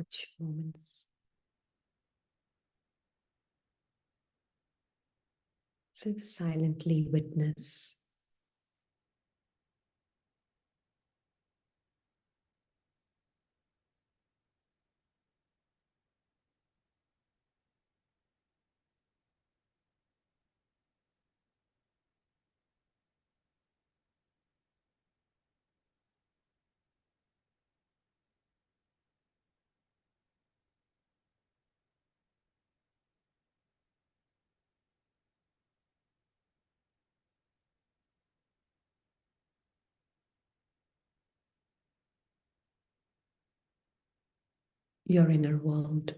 कुछ मोमेंट्स सिर्फ silently witness. Your inner world.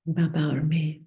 बाबा और मैं।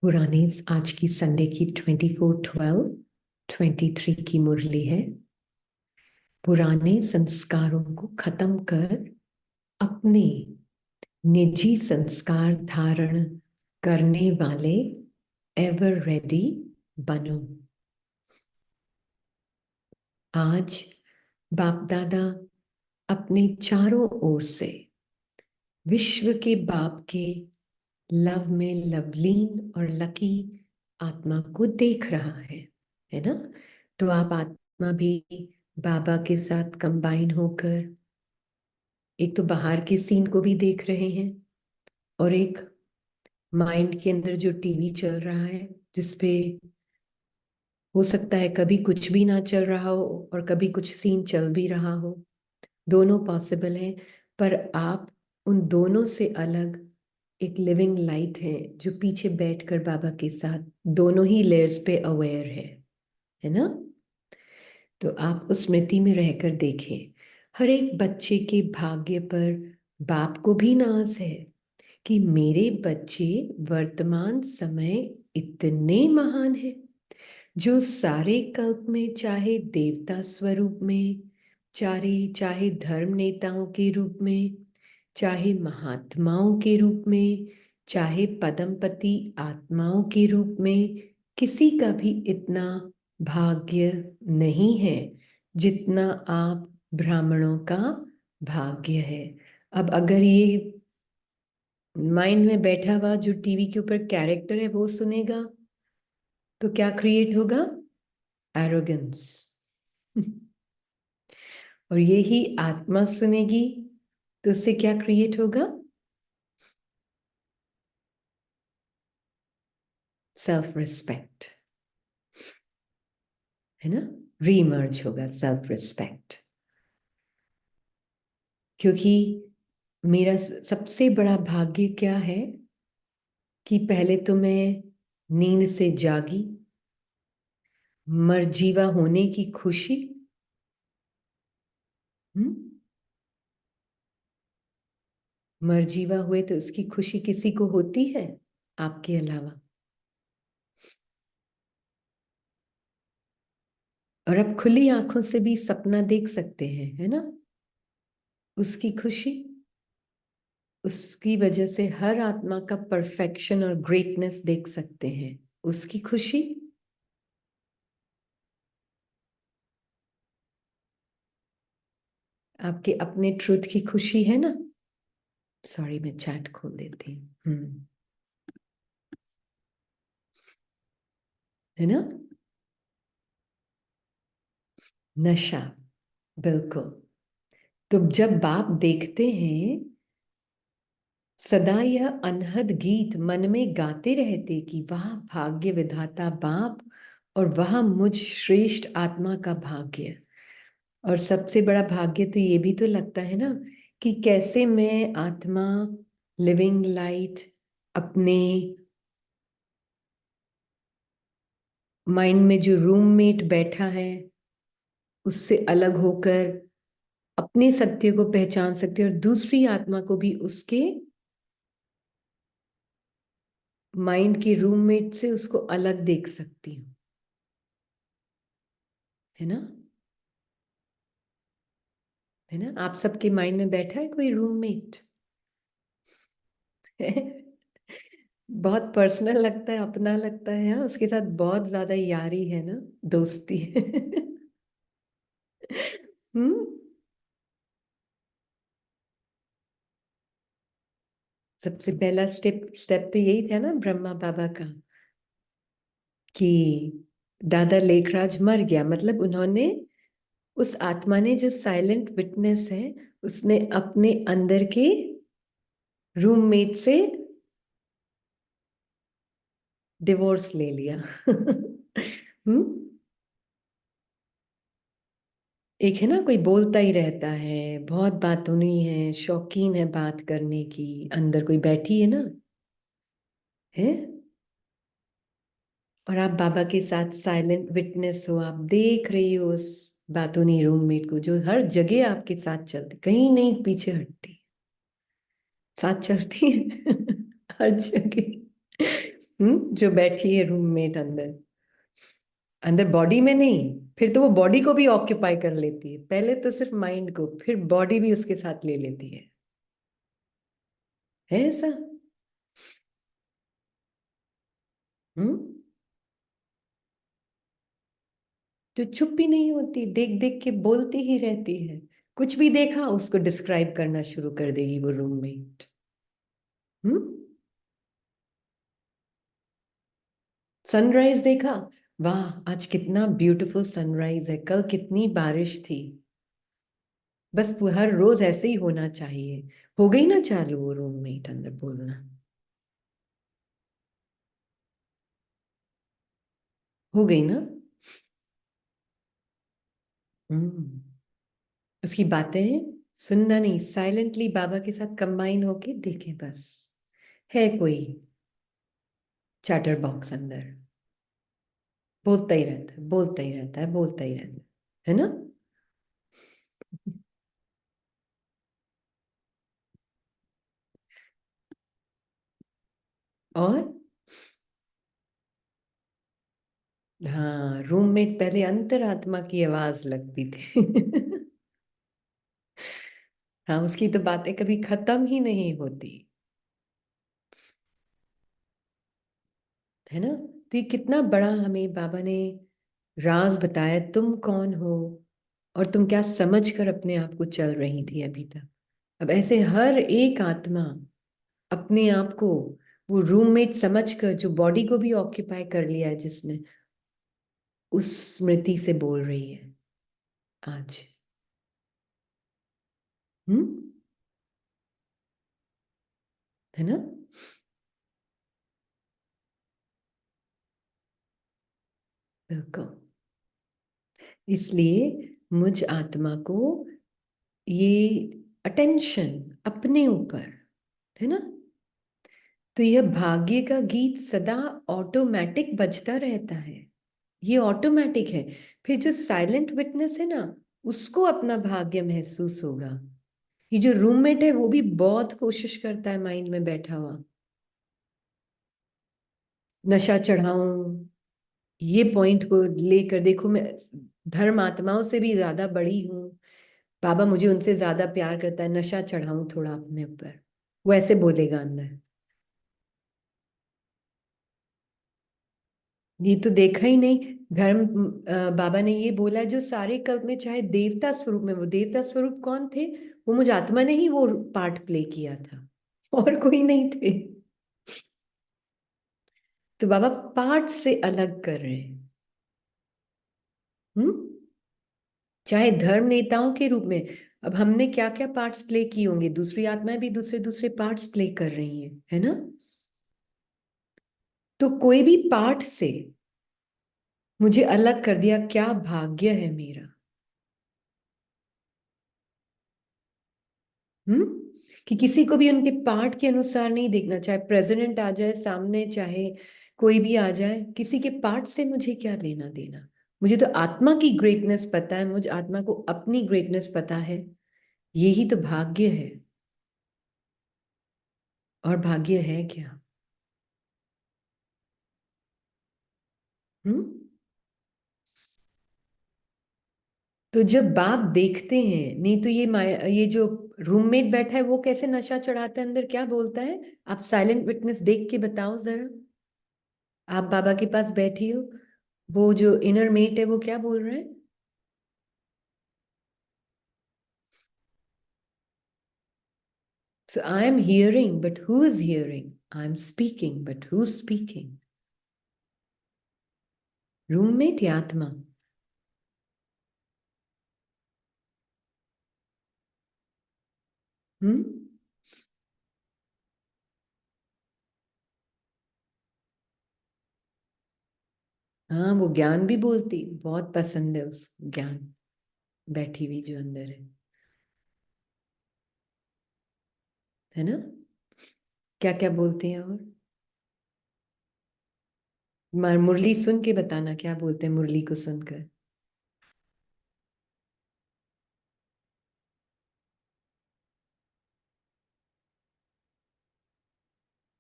पुरानी आज की संडे की 24/12/23 की मुरली है। पुराने संस्कारों को खत्म कर अपने निजी संस्कार धारण करने वाले एवर रेडी बनो। आज बाप दादा अपने चारों ओर से विश्व के बाप के लव में लवलीन और लकी आत्मा को देख रहा है ना। तो आप आत्मा भी बाबा के साथ कंबाइन होकर एक तो बाहर के सीन को भी देख रहे हैं और एक माइंड के अंदर जो टीवी चल रहा है जिसपे हो सकता है कभी कुछ भी ना चल रहा हो और कभी कुछ सीन चल भी रहा हो, दोनों पॉसिबल है। पर आप उन दोनों से अलग एक लिविंग लाइट है जो पीछे बैठकर बाबा के साथ दोनों ही लेयर्स पे अवेयर है ना। तो आप उस स्मृति में रहकर देखें, हर एक बच्चे के भाग्य पर बाप को भी नाज है कि मेरे बच्चे वर्तमान समय इतने महान हैं, जो सारे कल्प में चाहे देवता स्वरूप में, चाहे चाहे धर्म नेताओं के रूप में, चाहे महात्माओं के रूप में, चाहे पदमपति आत्माओं के रूप में, किसी का भी इतना भाग्य नहीं है जितना आप ब्राह्मणों का भाग्य है। अब अगर ये माइंड में बैठा हुआ जो टीवी के ऊपर कैरेक्टर है वो सुनेगा तो क्या क्रिएट होगा? एरोगेंस। और ये ही आत्मा सुनेगी तो उससे क्या क्रिएट होगा? सेल्फ रिस्पेक्ट, है ना। रीमर्ज होगा सेल्फ रिस्पेक्ट। क्योंकि मेरा सबसे बड़ा भाग्य क्या है कि पहले तो मैं नींद से जागी, मरजीवा होने की खुशी। मरजीवा हुए तो उसकी खुशी किसी को होती है आपके अलावा? और अब खुली आंखों से भी सपना देख सकते हैं, है ना। उसकी खुशी, उसकी वजह से हर आत्मा का परफेक्शन और ग्रेटनेस देख सकते हैं, उसकी खुशी। आपके अपने ट्रुथ की खुशी है ना। सॉरी, मैं चैट खोल देती हूँ। है ना। नशा, बिल्कुल। तो जब बाप देखते हैं, सदा यह अनहद गीत मन में गाते रहते कि वाह भाग्य विधाता बाप, और वह मुझ श्रेष्ठ आत्मा का भाग्य। और सबसे बड़ा भाग्य तो ये भी तो लगता है ना कि कैसे मैं आत्मा, लिविंग लाइट, अपने माइंड में जो रूममेट बैठा है उससे अलग होकर अपने सत्य को पहचान सकते हैं और दूसरी आत्मा को भी उसके माइंड के रूममेट से उसको अलग देख सकती हूँ, है ना। है ना। आप सबके माइंड में बैठा है कोई रूममेट? बहुत पर्सनल लगता है, अपना लगता है। हाँ, उसके साथ बहुत ज्यादा यारी है ना, दोस्ती है। हम्म। सबसे पहला स्टेप स्टेप तो यही था ना ब्रह्मा बाबा का कि दादा लेखराज मर गया, मतलब उन्होंने, उस आत्मा ने जो साइलेंट विटनेस है, उसने अपने अंदर के रूममेट से डिवोर्स ले लिया। एक है ना, कोई बोलता ही रहता है, बहुत बातों नहीं है, शौकीन है बात करने की, अंदर कोई बैठी है ना, है। और आप बाबा के साथ साइलेंट विटनेस हो, आप देख रही हो उस बातूनी रूममेट को जो हर जगह आपके साथ चलती, कहीं नहीं पीछे हटती, साथ चलती है। हर जगह। जो बैठी है रूममेट अंदर, अंदर बॉडी में नहीं, फिर तो वो बॉडी को भी ऑक्यूपाई कर लेती है, पहले तो सिर्फ माइंड को, फिर बॉडी भी उसके साथ ले लेती है ऐसा। हम्म। जो चुप भी नहीं होती, देख देख के बोलती ही रहती है, कुछ भी देखा उसको डिस्क्राइब करना शुरू कर देगी वो रूममेट। हम्म। सनराइज देखा, वाह, आज कितना ब्यूटीफुल सनराइज है, कल कितनी बारिश थी। बस हर रोज ऐसे ही होना चाहिए। हो गई ना चालू वो रूममेट अंदर बोलना? हो गई ना? हम्म। उसकी बातें सुनना नहीं, साइलेंटली बाबा के साथ कंबाइन होके देखे बस। है कोई चैटर बॉक्स अंदर, बोलता ही रहता है, बोलता ही रहता है, बोलता ही रहता है ना? और हाँ, रूममेट पहले अंतरात्मा की आवाज लगती थी। हाँ, उसकी तो बातें कभी खत्म ही नहीं होती, है ना? तो ये कितना बड़ा हमें बाबा ने राज बताया, तुम कौन हो और तुम क्या समझ कर अपने आप को चल रही थी अभी तक। अब ऐसे हर एक आत्मा अपने आप को वो रूममेट समझ कर, जो बॉडी को भी ऑक्यूपाई कर लिया है जिसने, उस स्मृति से बोल रही है आज। हम्म। है ना? बिल्कुल। इसलिए मुझ आत्मा को ये अटेंशन अपने ऊपर, है ना? तो यह भाग्य का गीत सदा ऑटोमेटिक बजता रहता है। ये ऑटोमेटिक है। फिर जो साइलेंट विटनेस है ना, उसको अपना भाग्य महसूस होगा। ये जो रूममेट है वो भी बहुत कोशिश करता है माइंड में बैठा हुआ, नशा चढ़ाऊं, ये पॉइंट को लेकर देखो, मैं धर्म आत्माओं से भी ज्यादा बड़ी हूं, बाबा मुझे उनसे ज्यादा प्यार करता है, नशा चढ़ाऊं थोड़ा अपने ऊपर। वो ऐसे बोलेगा अंदर। ये तो देखा ही नहीं। धर्म बाबा ने ये बोला, जो सारे कल्प में चाहे देवता स्वरूप में, वो देवता स्वरूप कौन थे? वो मुझ आत्मा ने ही वो पार्ट प्ले किया था, और कोई नहीं थे। तो बाबा पार्ट से अलग कर रहे हैं। हम्म। चाहे धर्म नेताओं के रूप में, अब हमने क्या क्या पार्ट्स प्ले किए होंगे, दूसरी आत्माएं भी दूसरे दूसरे पार्ट्स प्ले कर रही हैं, है ना? तो कोई भी पार्ट से मुझे अलग कर दिया, क्या भाग्य है मेरा। हम्म। कि किसी को भी उनके पार्ट के अनुसार नहीं देखना, चाहे प्रेसिडेंट आ जाए सामने, चाहे कोई भी आ जाए, किसी के पार्ट से मुझे क्या लेना देना। मुझे तो आत्मा की ग्रेटनेस पता है, मुझे आत्मा को अपनी ग्रेटनेस पता है। यही तो भाग्य है। और भाग्य है क्या? हम्म। तो जब बाप देखते हैं, नहीं तो ये जो रूममेट बैठा है वो कैसे नशा चढ़ाता है अंदर, क्या बोलता है? आप साइलेंट विटनेस देख के बताओ जरा। आप बाबा के पास बैठी हो, वो जो इनर मेट है वो क्या बोल रहा है? So I am hearing, but who is hearing? I am speaking, but who's speaking? Roommate या आत्मा? हम्म। हाँ, वो ज्ञान भी बोलती, बहुत पसंद है उस ज्ञान, बैठी हुई जो अंदर है ना? क्या क्या बोलती हैं? और मुरली सुन के बताना, क्या बोलते हैं मुरली को सुनकर?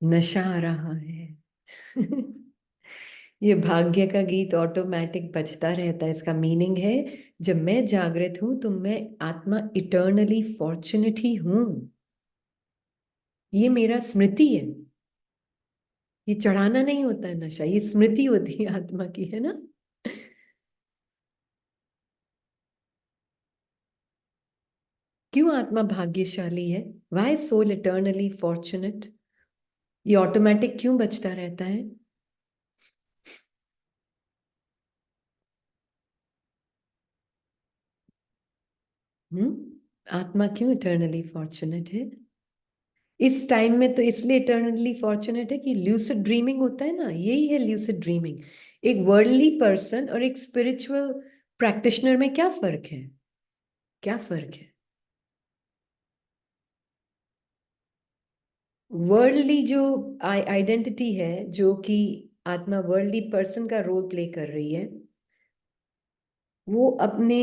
नशा आ रहा है। ये भाग्य का गीत ऑटोमेटिक बजता रहता है। इसका मीनिंग है, जब मैं जागृत हूं तो मैं आत्मा इटर्नली फॉर्चुनेट ही हूं। ये मेरा स्मृति है। ये चढ़ाना नहीं होता है नशा, ये स्मृति होती है आत्मा की, है ना? क्यों आत्मा भाग्यशाली है? Why soul eternally fortunate? ये ऑटोमेटिक क्यों बचता रहता है? आत्मा क्यों इटर्नली फॉर्चुनेट है? इस टाइम में तो इसलिए इटर्नली फॉर्चुनेट है कि ल्यूसिड ड्रीमिंग होता है ना, यही है ल्यूसिड ड्रीमिंग। एक वर्ल्डली पर्सन और एक स्पिरिचुअल प्रैक्टिशनर में क्या फर्क है? क्या फर्क है? वर्ल्डली जो आइडेंटिटी है, जो कि आत्मा वर्ल्डली पर्सन का रोल प्ले कर रही है, वो अपने,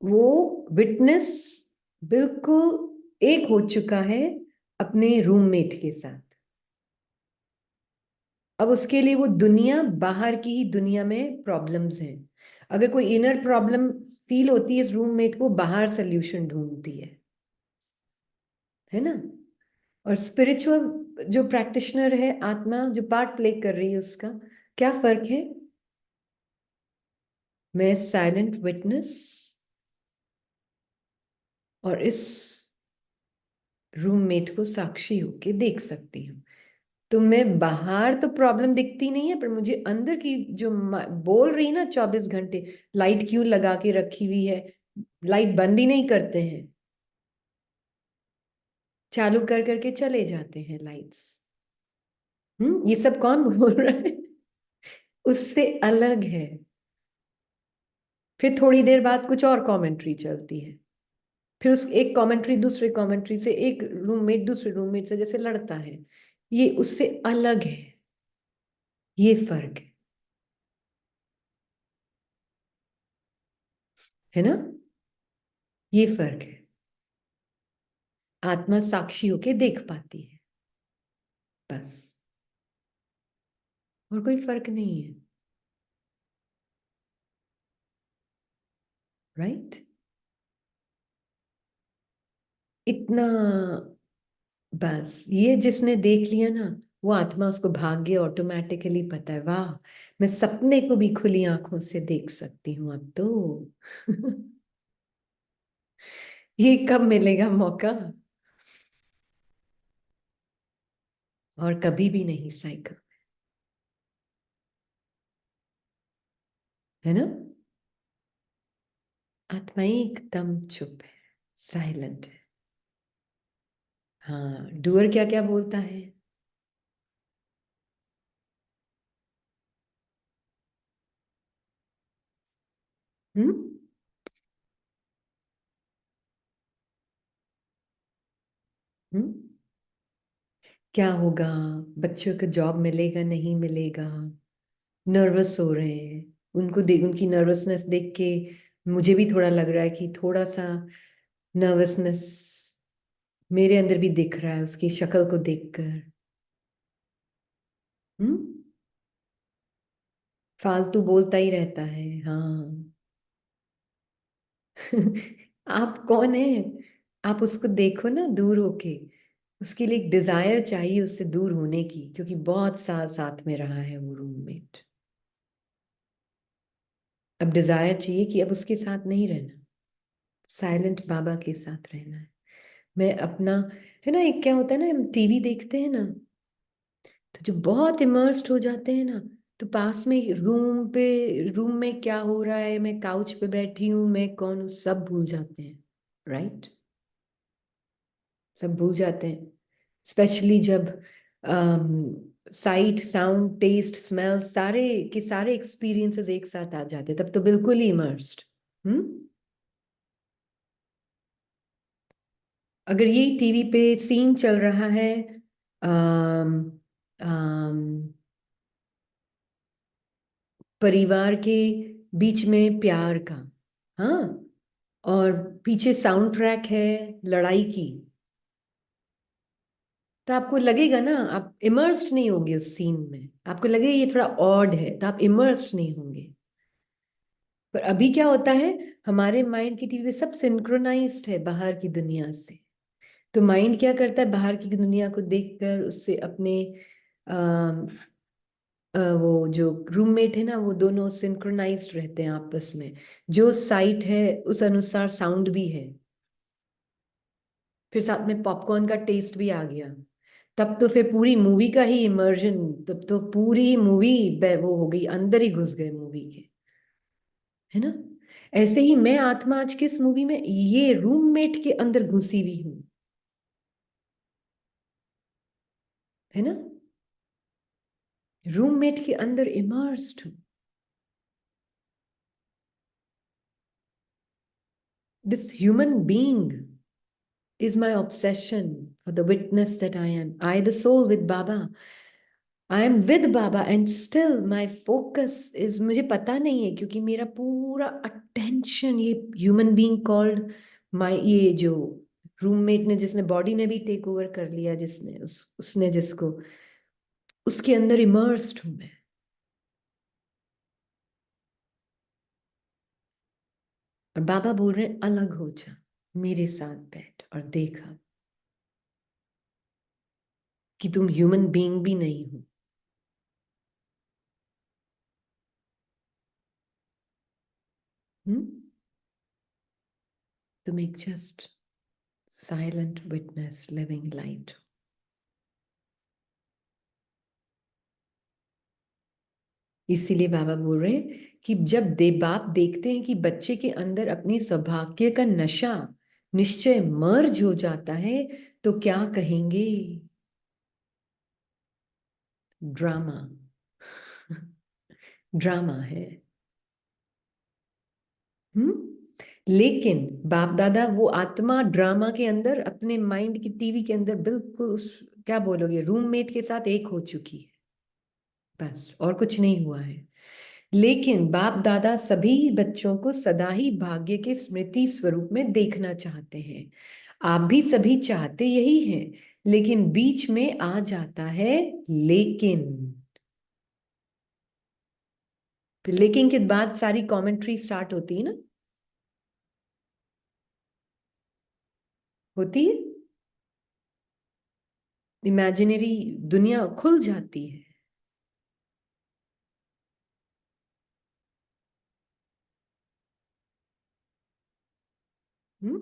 वो विटनेस बिल्कुल एक हो चुका है अपने रूममेट के साथ। अब उसके लिए वो दुनिया बाहर की ही दुनिया में प्रॉब्लम्स हैं। अगर कोई इनर प्रॉब्लम फील होती है इस रूममेट को, बाहर सोल्यूशन ढूंढती है ना। और स्पिरिचुअल जो प्रैक्टिशनर है, आत्मा जो पार्ट प्ले कर रही है, उसका क्या फर्क है? मैं साइलेंट विटनेस और इस रूममेट को साक्षी होके देख सकती हूँ। तो मैं बाहर तो प्रॉब्लम दिखती नहीं है, पर मुझे अंदर की जो बोल रही है ना 24 घंटे, लाइट क्यों लगा के रखी हुई है, लाइट बंद ही नहीं करते हैं, चालू कर करके चले जाते हैं लाइट्स। ये सब कौन बोल रहा है? उससे अलग है। फिर थोड़ी देर बाद कुछ और कमेंट्री चलती है, फिर उस एक कमेंट्री दूसरे कमेंट्री से, एक रूममेट दूसरे रूममेट से जैसे लड़ता है, ये उससे अलग है। ये फर्क है ना। ये फर्क है। आत्मा साक्षी होके देख पाती है, बस, और कोई फर्क नहीं है। राइट। इतना, बस ये जिसने देख लिया ना, वो आत्मा, उसको भाग्य ऑटोमेटिकली पता है, वाह, मैं सपने को भी खुली आंखों से देख सकती हूँ अब तो। ये कब मिलेगा मौका? और कभी भी नहीं साइकिल, है ना। आत्मा एकदम चुप है, साइलेंट है। हाँ, डूअर क्या क्या बोलता है? हम्म। हम्म। क्या होगा? बच्चों को जॉब मिलेगा नहीं मिलेगा? नर्वस हो रहे हैं। उनको देख, उनकी नर्वसनेस देख के मुझे भी थोड़ा लग रहा है कि थोड़ा सा नर्वसनेस मेरे अंदर भी दिख रहा है उसकी शक्ल को देखकर। हम्म। फालतू बोलता ही रहता है, हाँ। आप कौन है? आप उसको देखो ना दूर होके। उसके लिए एक डिजायर चाहिए उससे दूर होने की, क्योंकि बहुत साल साथ में रहा है वो रूममेट। अब डिजायर चाहिए कि अब उसके साथ नहीं रहना, साइलेंट बाबा के साथ रहना है। मैं अपना, है ना, एक क्या होता है ना, हम टीवी देखते हैं ना, तो जो बहुत इमर्स्ड हो जाते हैं ना, तो पास में रूम में क्या हो रहा है, मैं काउच पे बैठी हूँ, मैं कौन हूँ, सब भूल जाते हैं। राइट। सब भूल जाते हैं, स्पेशली जब साइट, साउंड, टेस्ट, स्मेल, सारे के सारे एक्सपीरियंसेस एक साथ आ जाते हैं, तब तो बिल्कुल ही इमर्स्ड। हम्म। अगर ये टीवी पे सीन चल रहा है, अम, अम, परिवार के बीच में प्यार का, हाँ, और पीछे साउंड ट्रैक है लड़ाई की, तो आपको लगेगा ना, आप इमर्स्ड नहीं होंगे उस सीन में, आपको लगेगा ये थोड़ा ऑड है, तो आप इमर्स्ड नहीं होंगे। पर अभी क्या होता है, हमारे माइंड की टीवी पे सब सिंक्रोनाइज्ड है बाहर की दुनिया से। तो माइंड क्या करता है, बाहर की दुनिया को देखकर उससे अपने वो जो रूममेट है ना, वो दोनों सिंक्रोनाइज्ड रहते हैं आपस में। जो साइट है उस अनुसार साउंड भी है, फिर साथ में पॉपकॉर्न का टेस्ट भी आ गया, तब तो फिर पूरी मूवी का ही इमर्जन, तब तो पूरी मूवी वो हो गई, अंदर ही घुस गए मूवी के, है ना। ऐसे ही मैं आत्मा आज की इस मूवी में ये रूममेट के अंदर घुसी हुई हूं, है ना, रूममेट के अंदर इमर्स्ड हूं। This human being is my obsession for the witness that I am. I, the soul with Baba. I am with Baba and still my focus is, मुझे पता नहीं है क्योंकि मेरा पूरा attention ये human being called my, ये जो रूममेट ने, जिसने बॉडी ने भी टेक ओवर कर लिया, जिसने उसने जिसको, उसके अंदर इमर्स्ड हूं मैं। और बाबा बोल रहे हैं अलग हो जा, मेरे साथ बैठ और देखा कि तुम ह्यूमन बीइंग भी नहीं हो। तुम एक just silent witness living light. इसीलिए बाबा बोल रहे हैं कि जब बाप देखते हैं कि बच्चे के अंदर अपनी सौभाग्य का नशा निश्चय मर्ज हो जाता है, तो क्या कहेंगे? ड्रामा। ड्रामा है। लेकिन बाप दादा वो आत्मा ड्रामा के अंदर, अपने माइंड की टीवी के अंदर बिल्कुल उस, क्या बोलोगे, रूममेट के साथ एक हो चुकी है, बस और कुछ नहीं हुआ है। लेकिन बाप दादा सभी बच्चों को सदा ही भाग्य के स्मृति स्वरूप में देखना चाहते हैं। आप भी सभी चाहते यही हैं, लेकिन बीच में आ जाता है लेकिन। फिर लेकिन के बाद सारी कमेंट्री स्टार्ट होती है ना, होती है, इमेजिनरी दुनिया खुल जाती है। हम्म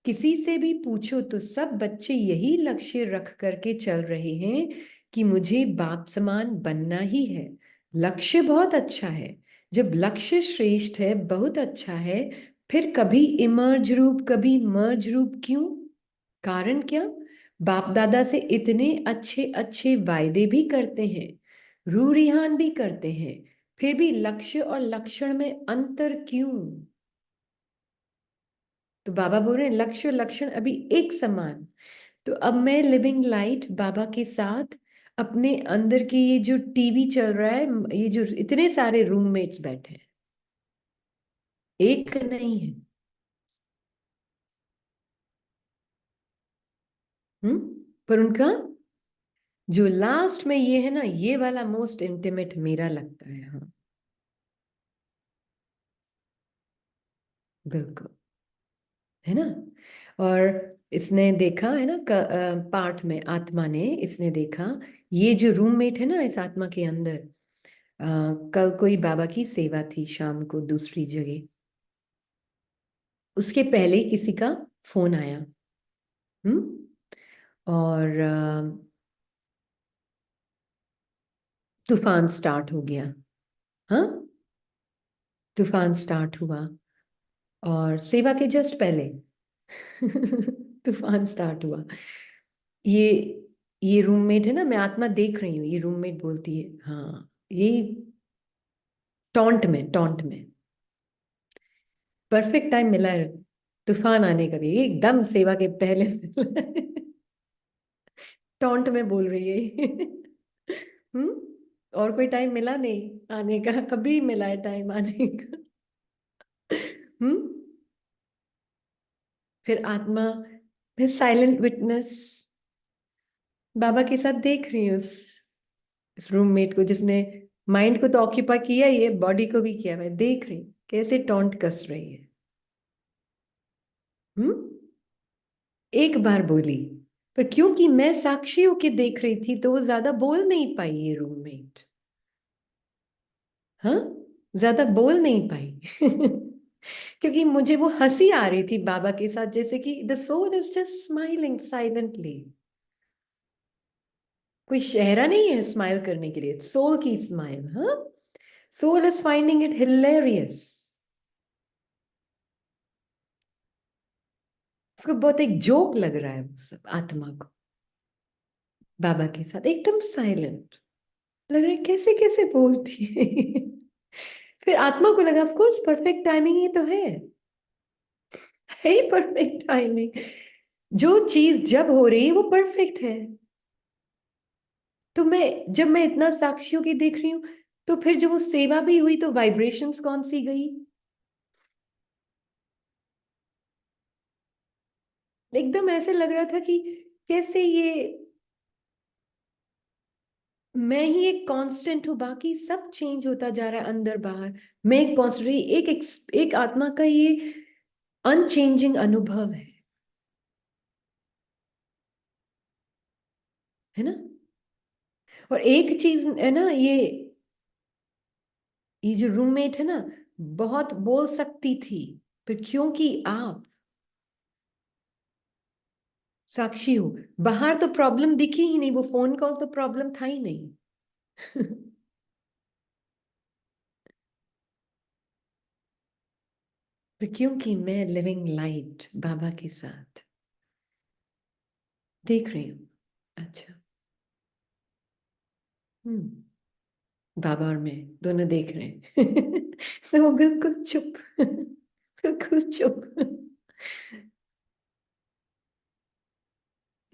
किसी से भी पूछो तो सब बच्चे यही लक्ष्य रख करके चल रहे हैं कि मुझे बाप समान बनना ही है। लक्ष्य बहुत अच्छा है, जब लक्ष्य श्रेष्ठ है, बहुत अच्छा है, फिर कभी इमर्ज रूप कभी मर्ज रूप क्यों? कारण क्या? बाप दादा से इतने अच्छे अच्छे वायदे भी करते हैं, रूह रिहान भी करते हैं, फिर भी लक्ष्य और लक्षण में अंतर क्यों? तो बाबा बोल रहे हैं लक्ष्य और लक्षण अभी एक समान। तो अब मैं लिविंग लाइट बाबा के साथ अपने अंदर के ये जो टीवी चल रहा है, ये जो इतने सारे रूममेट्स बैठे हैं, एक नहीं है। पर उनका जो लास्ट में ये है ना, ये वाला मोस्ट इंटीमेट मेरा लगता है। हाँ, बिल्कुल, है ना। और इसने देखा है ना, पाठ में आत्मा ने इसने देखा, ये जो रूममेट है ना इस आत्मा के अंदर, कल कोई बाबा की सेवा थी शाम को दूसरी जगह, उसके पहले किसी का फोन आया। हम्म और तूफान स्टार्ट हो गया। हाँ, तूफान स्टार्ट हुआ और सेवा के जस्ट पहले तूफान स्टार्ट हुआ। ये ये रूममेट है ना, मैं आत्मा देख रही हूँ, ये रूममेट बोलती है, हाँ, ये टॉन्ट में परफेक्ट टाइम मिला है तूफान आने का भी, एकदम सेवा के पहले टॉन्ट में बोल रही है। और कोई टाइम मिला नहीं आने का, अभी मिला है टाइम आने का। हम्म फिर आत्मा, फिर साइलेंट विटनेस बाबा के साथ देख रही हूँ इस रूममेट को, जिसने माइंड को तो ऑक्यूपाई किया ही है, बॉडी को भी किया। मैं देख रही हूँ कैसे टॉन्ट कस रही है। हम्म एक बार बोली, पर क्योंकि मैं साक्षी होके देख रही थी तो वो ज्यादा बोल नहीं पाई, ये रूममेट। हाँ, ज्यादा बोल नहीं पाई। क्योंकि मुझे वो हंसी आ रही थी बाबा के साथ, जैसे कि the soul is just smiling silently. कोई चेहरा नहीं है स्माइल करने के लिए, सोल की स्माइल। हाँ, Soul is finding it hilarious. उसको बहुत एक जोक लग रहा है वो सब, आत्मा को बाबा के साथ एकदम साइलेंट लग रहा है, कैसे कैसे बोलती है। फिर आत्मा को लगा ऑफ कोर्स परफेक्ट टाइमिंग ही तो है ही परफेक्ट टाइमिंग। जो चीज जब हो रही है वो परफेक्ट है। तो जब मैं इतना साक्षियों की देख रही हूं, तो फिर जब वो सेवा भी हुई तो वाइब्रेशंस कौन सी गई? एकदम ऐसे लग रहा था कि कैसे ये मैं ही एक कांस्टेंट हूं, बाकी सब चेंज होता जा रहा है अंदर बाहर। मैं एक कांस्टेंट, एक आत्मा का ये अनचेंजिंग अनुभव है ना। और एक चीज है ना, ये जो रूममेट है ना, बहुत बोल सकती थी, पर क्योंकि आप साक्षी हो, बाहर तो प्रॉब्लम दिखी ही नहीं, वो फोन कॉल तो प्रॉब्लम था ही नहीं। पर क्योंकि मैं लिविंग लाइट बाबा के साथ देख रही हूं। अच्छा। बाबा और मैं दोनों देख रहे हैं। तो वो बिल्कुल चुप, बिल्कुल चुप।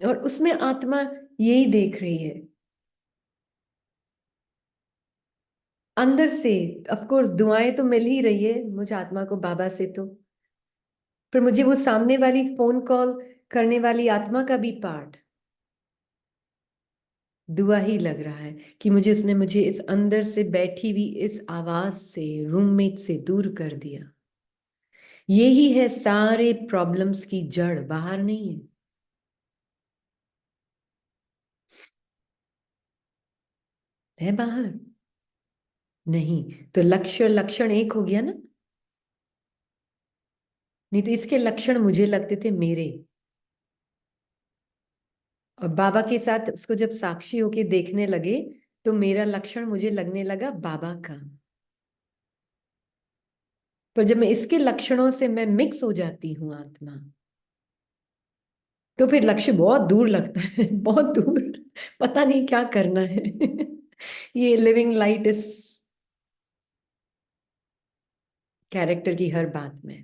और उसमें आत्मा यही देख रही है अंदर से। ऑफ कोर्स दुआएं तो मिल ही रही है मुझे आत्मा को बाबा से, तो पर मुझे वो सामने वाली फोन कॉल करने वाली आत्मा का भी पार्ट दुआ ही लग रहा है कि मुझे इस अंदर से बैठी हुई इस आवाज से, रूममेट से दूर कर दिया। यही है सारे प्रॉब्लम्स की जड़, बाहर नहीं है बाहर नहीं। तो लक्ष्य और लक्षण एक हो गया ना। नहीं तो इसके लक्षण मुझे लगते थे मेरे, और बाबा के साथ उसको जब साक्षी होके देखने लगे तो मेरा लक्षण मुझे लगने लगा बाबा का। पर जब मैं इसके लक्षणों से मैं मिक्स हो जाती हूँ आत्मा, तो फिर लक्ष्य बहुत दूर लगता है, बहुत दूर। पता नहीं क्या करना है। ये लिविंग लाइट इस कैरेक्टर की हर बात में।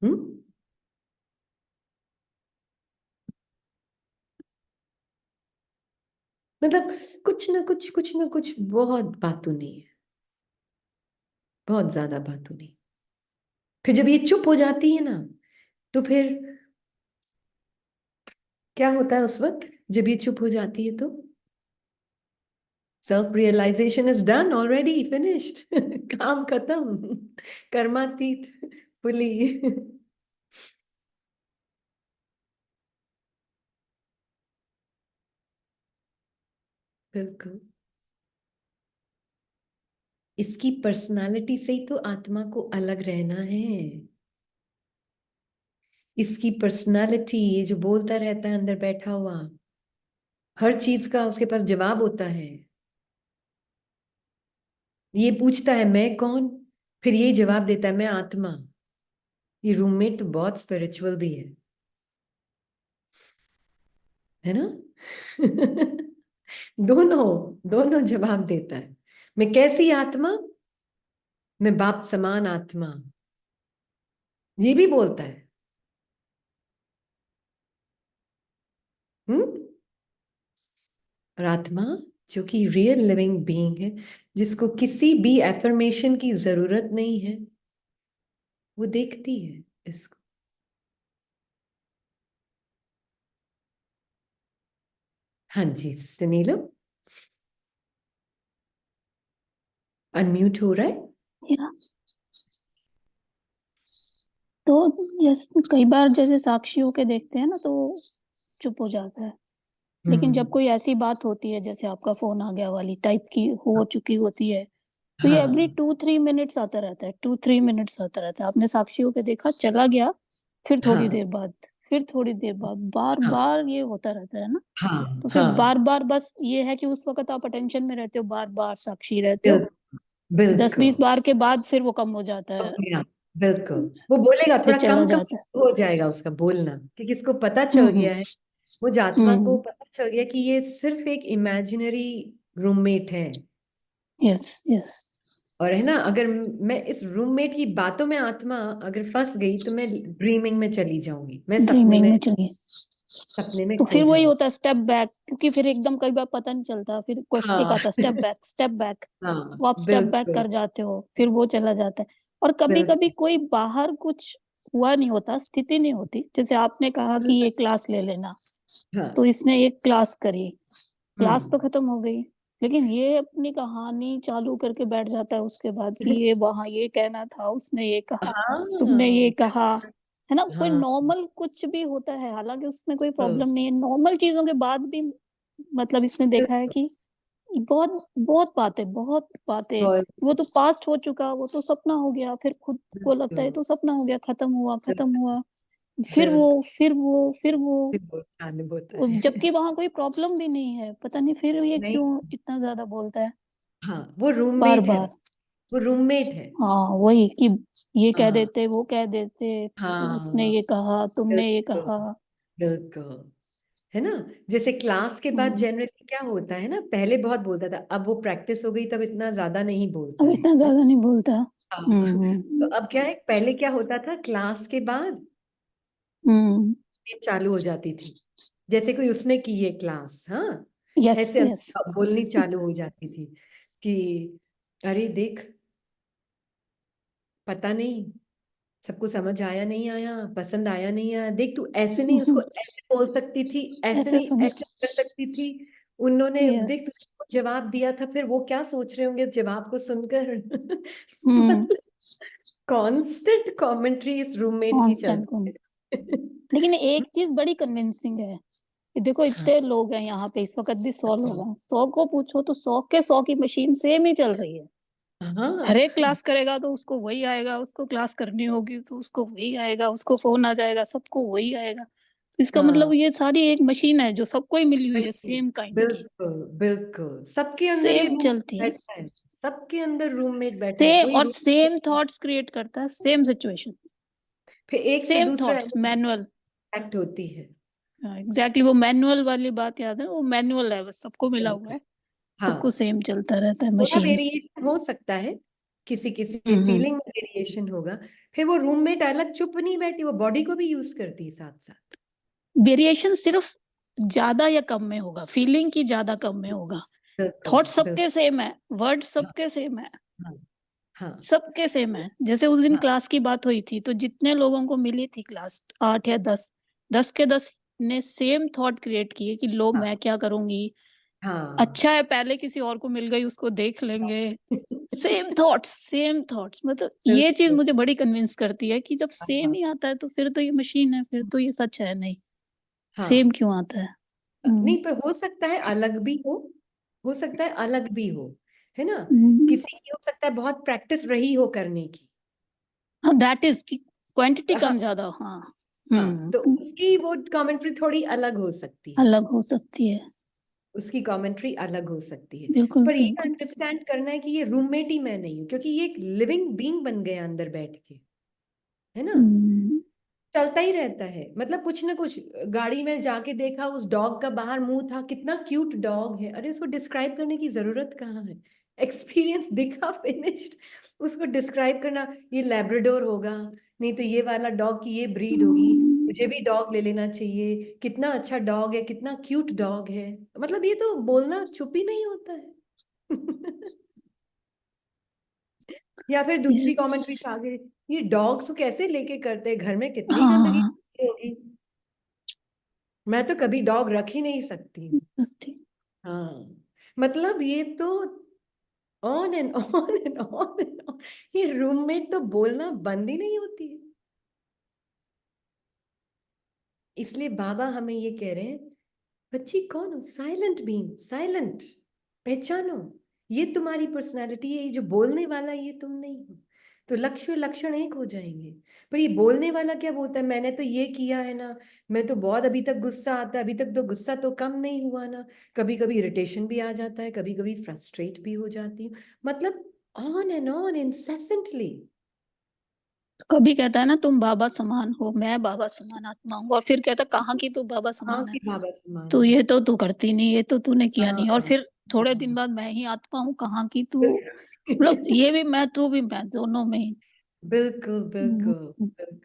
हम्म। मतलब कुछ ना कुछ बहुत बातूनी है, बहुत ज्यादा बातूनी। फिर जब ये चुप हो जाती है ना, तो फिर क्या होता है उस वक्त जब ये चुप हो जाती है? तो self realisation is done, already finished. काम खत्म, कर्मातीत फुली। बिल्कुल। इसकी पर्सनालिटी से ही तो आत्मा को अलग रहना है। इसकी पर्सनालिटी, ये जो बोलता रहता है अंदर बैठा हुआ, हर चीज का उसके पास जवाब होता है। ये पूछता है मैं कौन, फिर ये जवाब देता है मैं आत्मा। ये रूममेट तो बहुत स्पिरिचुअल भी है ना। दोनों दोनों जवाब देता है। मैं कैसी आत्मा? मैं बाप समान आत्मा, ये भी बोलता है। हम्म। और आत्मा जो कि रियल लिविंग बीइंग है, जिसको किसी भी एफर्मेशन की जरूरत नहीं है, वो देखती है इसको। हाँ जी सिस्टर नीलम, अनम्यूट हो रहा है। या तो यस, कई बार जैसे साक्षियों के देखते हैं ना तो चुप हो जाता है। लेकिन जब हम्म। कोई ऐसी बात होती है जैसे आपका फोन आ गया वाली टाइप की हो चुकी होती है, तो ये एवरी हाँ 2-3 मिनट्स आता रहता है, 2-3 मिनट्स आता रहता है। आपने साक्षियों के देखा, चला गया, फिर थोड़ी हाँ देर बाद, फिर थोड़ी देर बाद, बार हाँ बार ये होता रहता है ना। हाँ तो फिर हाँ। बार बार बस ये है कि उस वक्त आप अटेंशन में रहते हो, बार बार साक्षी रहते हो। बिल्कुल 10-20 बार के बाद फिर वो कम हो जाता है, अपने आप, बिल्कुल वो बोलेगा, फिर थोड़ा चला कम कम जाता है। हो जाएगा उसका बोलना, क्योंकि इसको पता चल हम्म। गया है, मुझ आत्मा को हम्म। पता चल गया कि ये सिर्फ एक इमेजिनरी रूममेट है। Yes yes. और है ना, अगर मैं इस रूममेट की बातों में आत्मा अगर फंस गई तो मैं ड्रीमिंग में चली जाऊंगी, मैं ड्रीमिंग में चलिए, सपने में तो खो फिर वही जाऊंगी। होता है स्टेप बैक, क्योंकि फिर एकदम कई बार पता नहीं चलता, फिर क्वेश्चन एक हाँ आता है स्टेप बैक स्टेप बैक। हाँ वो आप स्टेप बैक बिल्कुल कर जाते हो, फिर वो चला जाता है। और कभी कभी बिल्कुल। कोई बाहर कुछ हुआ नहीं होता, स्थिति नहीं होती, जैसे आपने कहा कि ये क्लास ले लेना, हाँ तो इसने एक क्लास करी, क्लास तो हम्म खत्म हो गई, लेकिन ये अपनी कहानी चालू करके बैठ जाता है उसके बाद कि ये वहां ये कहना था, उसने ये कहा, तुमने ये हाँ कहा, है ना। कोई हाँ नॉर्मल कुछ भी होता है, हालांकि उसमें कोई बिल्कुल प्रॉब्लम नहीं है, नॉर्मल चीजों के बाद भी मतलब इसने देखा है कि बहुत बहुत बातें, बहुत वो तो पास्ट हो चुका, वो तो सपना हो गया, फिर खुद को लगता है बिल्कुल तो सपना हो गया, खत्म हुआ, फिर वो बिल्कुल फिर वो फिर वो बहुत आनंद होता और है। जबकि वहां कोई प्रॉब्लम भी नहीं है, पता नहीं फिर ये नहीं, क्यों इतना ज्यादा बोलता है हाँ वो बार रूममेट है, बार। वो रूममेट है। हाँ वही कि ये कह हाँ देते वो कह देते, उसने हाँ ये कहा तुमने ये बिल्कुल कहा। बिल्कुल। है ना, जैसे क्लास के बाद हम्म, जनरली क्या होता है ना, पहले बहुत बोलता था, अब वो प्रैक्टिस हो गई तब इतना ज्यादा नहीं बोलता अब इतना है। ज्यादा नहीं बोलता। हाँ तो हम्म। अब क्या है, पहले क्या होता था, क्लास के बाद हम्म। ये चालू हो जाती थी, जैसे कोई उसने की है क्लास, हाँ यस ऐसे यस। बोलनी चालू हो जाती थी कि अरे देख, पता नहीं सबको समझ आया नहीं आया, पसंद आया नहीं आया, देख तू ऐसे नहीं उसको ऐसे बोल सकती थी, ऐसे ऐसे नहीं सुन। ऐसे कर सकती थी, उन्होंने यस। देख तुझको जवाब दिया था, फिर वो क्या सोच रहे होंगे इस जवाब को सुनकर। हम्म। मतलब कांस्टेंट कमेंट्री इस रूममेट की कांस्टेंट चलती कौन। है। लेकिन एक चीज बड़ी कन्विंसिंग है कि देखो हाँ इतने लोग हैं यहाँ पे, इस वक्त भी 100 लोग हैं, 100 को पूछो तो 100 के 100 की मशीन सेम ही चल रही है। हर हाँ एक क्लास करेगा तो उसको वही आएगा, उसको क्लास करनी होगी तो उसको वही आएगा, उसको फोन आ जाएगा, सबको वही आएगा। इसका मतलब हाँ ये सारी एक मशीन है जो सबको ही मिली हुई है, मशीन, सेम काइंड की, बिल्कुल बिल्कुल, सबके अंदर ये सेम रूम चलती है। बैठा है, सबके अंदर रूममेट बैठा है, सेम कोई और रूम सेम थॉट्स क्रिएट करता है, सेम सिचुएशन, फिर एक से सेम दूसरा थॉट्स एनर्जी मैनुअल। एक्ट होती है। एग्जैक्टली वो मैनुअल वाली बात याद है, वो मैनुअल है, बस सबको मिला हुआ है, सबको हाँ सेम चलता रहता है थोड़ा मशीन। वेरिएशन हो सकता है, किसी किसी के हम्म। फीलिंग में वेरिएशन होगा, फिर वो रूममेट अलग चुप नहीं बैठी, वो बॉडी को भी यूज करती है साथ साथ। वेरिएशन सिर्फ ज्यादा या कम में होगा, फीलिंग की ज्यादा कम में होगा। बिल्कुल थॉट सबके बिल्कुल। सेम है, वर्ड हाँ सबके सेम है, हाँ हाँ सबके सेम है। जैसे उस दिन हाँ क्लास की बात हुई थी, तो जितने लोगों को मिली थी क्लास, 8 या 10, 10 के 10 ने सेम थॉट क्रिएट किए कि लो हाँ मैं क्या करूंगी, हाँ अच्छा है पहले किसी और को मिल गई, उसको देख लेंगे। सेम थॉट्स मतलब ये चीज बिल्कुल। मुझे बड़ी कन्विंस करती है कि जब सेम हाँ ही आता है तो फिर तो ये मशीन है, फिर तो ये सच है नहीं, सेम हाँ क्यों आता है। हम्म। नहीं, पर हो सकता है अलग भी हो सकता है अलग भी हो, है ना, किसी की हो सकता है बहुत प्रैक्टिस रही हो करने की। हाँ दैट इज की क्वांटिटी हाँ कम ज्यादा, हाँ। हाँ तो हम्म। उसकी वो कमेंट्री थोड़ी अलग हो सकती है, अलग हो सकती है। उसकी कमेंट्री अलग हो सकती है। बिल्कुल पर ये बिल्कुल। अंडरस्टैंड करना है कि ये रूममेट ही मैं नहीं हूँ, क्योंकि ये एक लिविंग बीइंग बन गया अंदर बैठ के, है ना, हम्म। चलता ही रहता है, मतलब कुछ ना कुछ। गाड़ी में जाके देखा, उस डॉग का बाहर मुंह था, कितना क्यूट डॉग है, अरे उसको डिस्क्राइब करने की जरूरत कहाँ है, एक्सपीरियंस दिखा, फिनिश्ड। उसको डिस्क्राइब करना, ये लैब्राडोर होगा, नहीं तो ये वाला डॉग की ये ब्रीड होगी, मुझे भी डॉग ले लेना चाहिए, कितना अच्छा डॉग है, कितना क्यूट डॉग है, मतलब ये तो बोलना चुप ही नहीं होता है। या फिर दूसरी यस। कमेंट्री आ गई, ये डॉग्स को कैसे लेके करते हैं, घर में कितनी गंदगी हाँ। होगी, मैं तो कभी डॉग रख ही नहीं सकती हूँ। सकती। हाँ मतलब ये तो on and on and on and on, ये रूममेट तो बोलना बंद ही नहीं होती है। इसलिए बाबा हमें ये कह रहे हैं, बच्ची कौन हो, साइलेंट बीइंग, साइलेंट, पहचानो, ये तुम्हारी पर्सनालिटी है, ये जो बोलने वाला है, ये तुम नहीं हो। तो लक्ष्य लक्षण एक हो जाएंगे। पर ये बोलने वाला क्या बोलता है, मैंने तो ये किया है ना, मैं तो बहुत, अभी तक गुस्सा आता है, अभी तक तो गुस्सा तो कम नहीं हुआ ना, कभी कभी इरिटेशन भी आ जाता है, कभी कभी फ्रस्ट्रेट भी हो जाती हूँ, मतलब on and on incessantly. कभी कहता है ना तुम बाबा समान हो, मैं बाबा समान आत्मा हूँ, और फिर कहता कहाँ की तू बाबा हाँ समान है, कि बाबा समान तो है। ये तो तू करती नहीं, ये तो तूने किया हाँ नहीं, और फिर थोड़े दिन हाँ। बाद मैं ही आत्मा हूँ, कहाँ की तू, मतलब ये भी मैं, तू भी मैं, दोनों में ही। बिल्कुल हम्म, बिल्कुल बिल्कुल,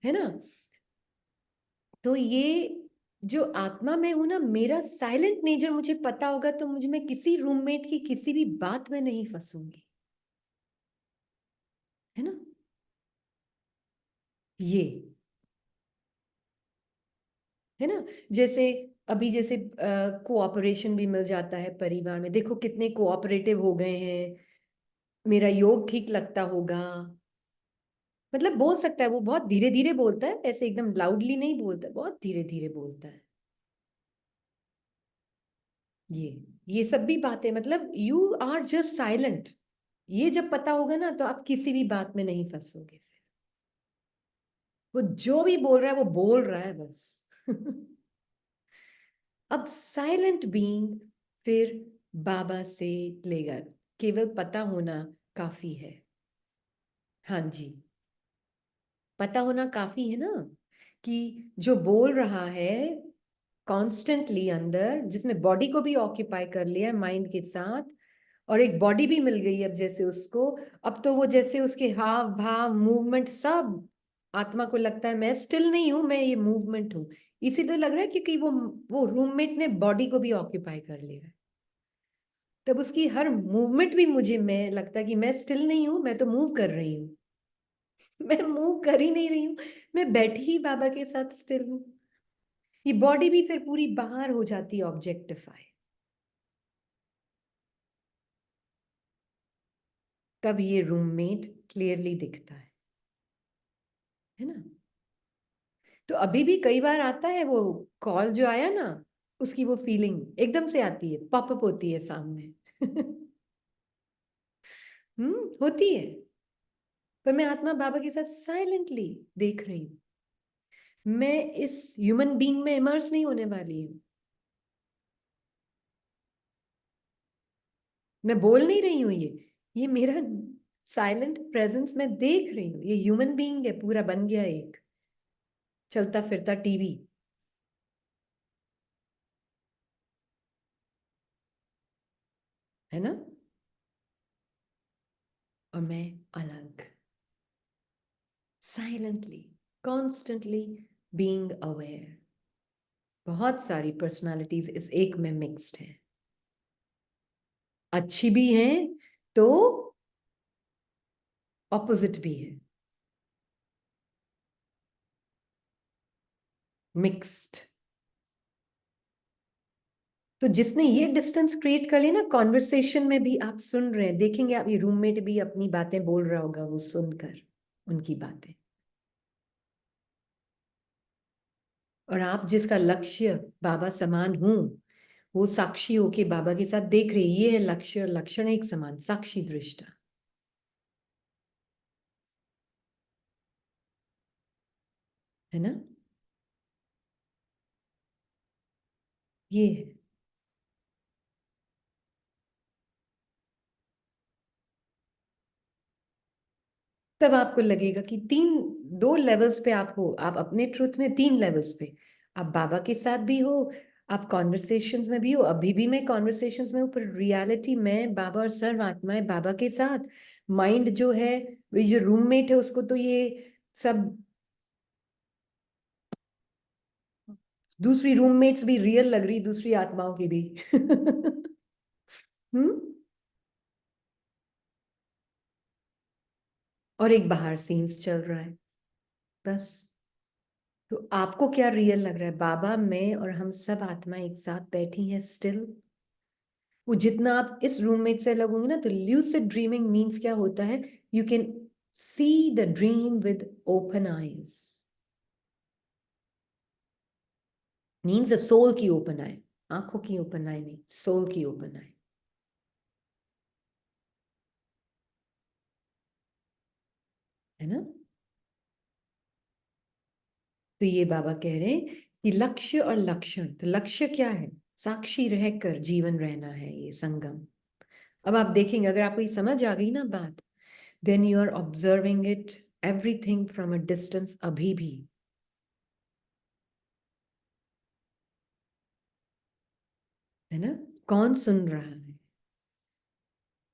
है ना। तो ये जो आत्मा में हूं ना, मेरा साइलेंट नेचर मुझे पता होगा तो मुझे, मैं किसी रूममेट की किसी भी बात में नहीं फंसूंगी, है ना। ये है ना। जैसे अभी जैसे कोऑपरेशन भी मिल जाता है परिवार में, देखो कितने कोऑपरेटिव हो गए हैं। मेरा योग ठीक लगता होगा, मतलब बोल सकता है, वो बहुत धीरे धीरे बोलता है, ऐसे एकदम लाउडली नहीं बोलता, बहुत धीरे धीरे बोलता है। ये सब भी बातें, मतलब यू आर जस्ट साइलेंट। ये जब पता होगा ना, तो आप किसी भी बात में नहीं फंसोगे। वो जो भी बोल रहा है वो बोल रहा है बस। अब साइलेंट बीइंग फिर बाबा से लेगा, केवल पता होना काफी है। हाँ जी, पता होना काफी है ना, कि जो बोल रहा है कॉन्स्टेंटली अंदर, जिसने बॉडी को भी ऑक्यूपाई कर लिया है माइंड के साथ, और एक बॉडी भी मिल गई अब जैसे उसको, अब तो वो जैसे उसके हाव भाव मूवमेंट सब, आत्मा को लगता है मैं स्टिल नहीं हूं, मैं ये मूवमेंट हूं। इसी तो लग रहा है क्योंकि वो रूममेट ने बॉडी को भी ऑक्यूपाई कर लिया है, तब उसकी हर मूवमेंट भी मुझे मैं लगता है कि मैं स्टिल नहीं हूं, मैं तो मूव कर रही हूँ। मैं मूव कर ही नहीं रही हूँ, मैं बैठी ही बाबा के साथ स्टिल हूँ। ये बॉडी भी फिर पूरी बाहर हो जाती है ऑब्जेक्टिफाई। तब ये रूममेट क्लियरली दिखता है ना। तो अभी भी कई बार आता है वो कॉल जो आया ना, उसकी वो फीलिंग एकदम से आती है, पॉपअप होती है सामने। होती है। पर मैं आत्मा बाबा के साथ साइलेंटली देख रही हूँ, मैं इस ह्यूमन बीइंग में इमर्स नहीं होने वाली हूँ, मैं बोल नहीं रही हूँ, ये मेरा साइलेंट प्रेजेंस मैं देख रही हूँ, ये ह्यूमन बीइंग है, पूरा बन गया एक चलता फिरता टीवी, है ना। और मैं अलग, साइलेंटली, कॉन्स्टेंटली बीइंग अवेयर। बहुत सारी पर्सनालिटीज इस एक में मिक्स्ड हैं, अच्छी भी हैं तो ऑपोजिट भी है, मिक्स्ड। तो जिसने ये डिस्टेंस क्रिएट कर लिया ना, कॉन्वर्सेशन में भी आप सुन रहे हैं, देखेंगे आप, ये रूममेट भी अपनी बातें बोल रहा होगा, वो सुनकर उनकी बातें, और आप जिसका लक्ष्य बाबा समान हूं, वो साक्षी होके बाबा के साथ देख रहे, ये है लक्ष्य और लक्षण एक समान, साक्षी दृष्टा, है ना। ये है। तब आपको लगेगा कि दो लेवल्स पे आप हो, आप अपने ट्रुथ में तीन लेवल्स पे, आप बाबा के साथ भी हो, आप कॉन्वर्सेशंस में भी हो, अभी भी मैं कॉन्वर्सेशंस में हूँ, पर रियलिटी में बाबा और सर्व आत्माएं बाबा के साथ, माइंड जो है, ये जो रूममेट है, उसको तो ये सब दूसरी रूममेट्स भी रियल लग रही, दूसरी आत्माओं की भी। हम्म। और एक बाहर सीन्स चल रहा है बस। तो आपको क्या रियल लग रहा है, बाबा, मैं और हम सब आत्मा एक साथ बैठी हैं स्टिल। वो जितना आप इस रूममेट से अलग होंगे ना, तो ल्यूसिड ड्रीमिंग मीन्स क्या होता है, you can see the dream with open eyes, means soul की ओपन आई, आंखों की ओपन आई नहीं, सोल की ओपन आई, है ना। तो ये बाबा कह रहे हैं कि लक्ष्य और लक्षण, तो लक्ष्य क्या है, साक्षी रहकर जीवन रहना है, ये संगम, अब आप देखेंगे, अगर आपको ये समझ आ गई ना बात, then you are observing it everything from a distance अभी भी। है ना? कौन सुन रहा है?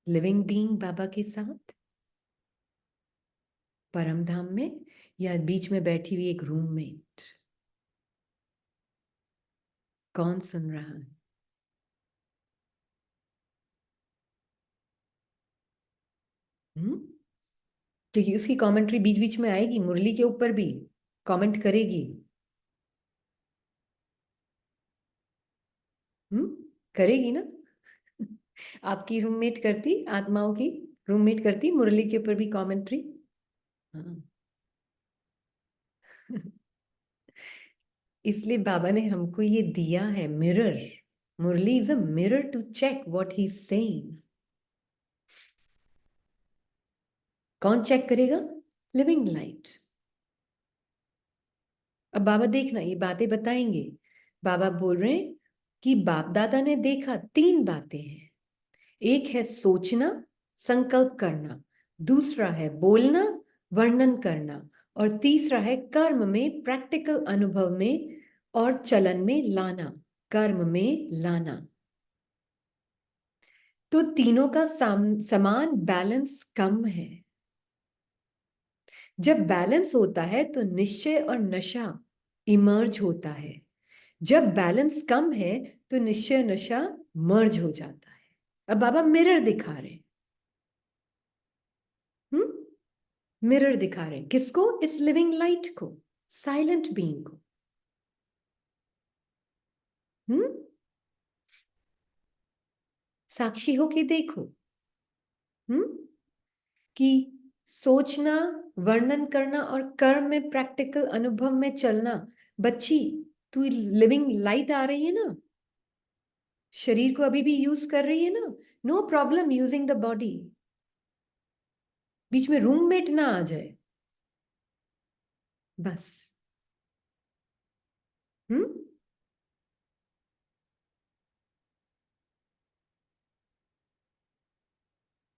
लिविंग बीइंग बाबा के साथ परम धाम में, या बीच में बैठी हुई एक रूममेट? कौन सुन रहा है? क्योंकि उसकी कमेंट्री बीच बीच में आएगी, मुरली के ऊपर भी कमेंट करेगी। करेगी ना? आपकी रूममेट करती, आत्माओं की रूममेट करती मुरली के ऊपर भी कमेंट्री। हाँ। इसलिए बाबा ने हमको ये दिया है mirror. Murli is a mirror to check what he is saying. कौन चेक करेगा? Living light. अब बाबा देखना, ये बातें बताएंगे। बाबा बोल रहे हैं कि बाप दादा ने देखा 3 बातें हैं। एक है सोचना, संकल्प करना, दूसरा है बोलना, वर्णन करना, और तीसरा है कर्म में, प्रैक्टिकल अनुभव में और चलन में लाना, कर्म में लाना। तो तीनों का समान बैलेंस कम है। जब बैलेंस होता है तो निश्चय और नशा इमर्ज होता है। जब बैलेंस कम है तो निश्चय नशा मर्ज हो जाता है। अब बाबा मिरर दिखा रहे हैं। मिरर दिखा रहे हैं किसको? इस लिविंग लाइट को, साइलेंट बीइंग को। हम्म साक्षी हो के देखो। हम्म कि सोचना, वर्णन करना और कर्म में, प्रैक्टिकल अनुभव में चलना। बच्ची, तू लिविंग लाइट आ रही है ना, शरीर को अभी भी यूज कर रही है ना, no problem using the body. बीच में रूममेट ना आ जाए बस। हम्म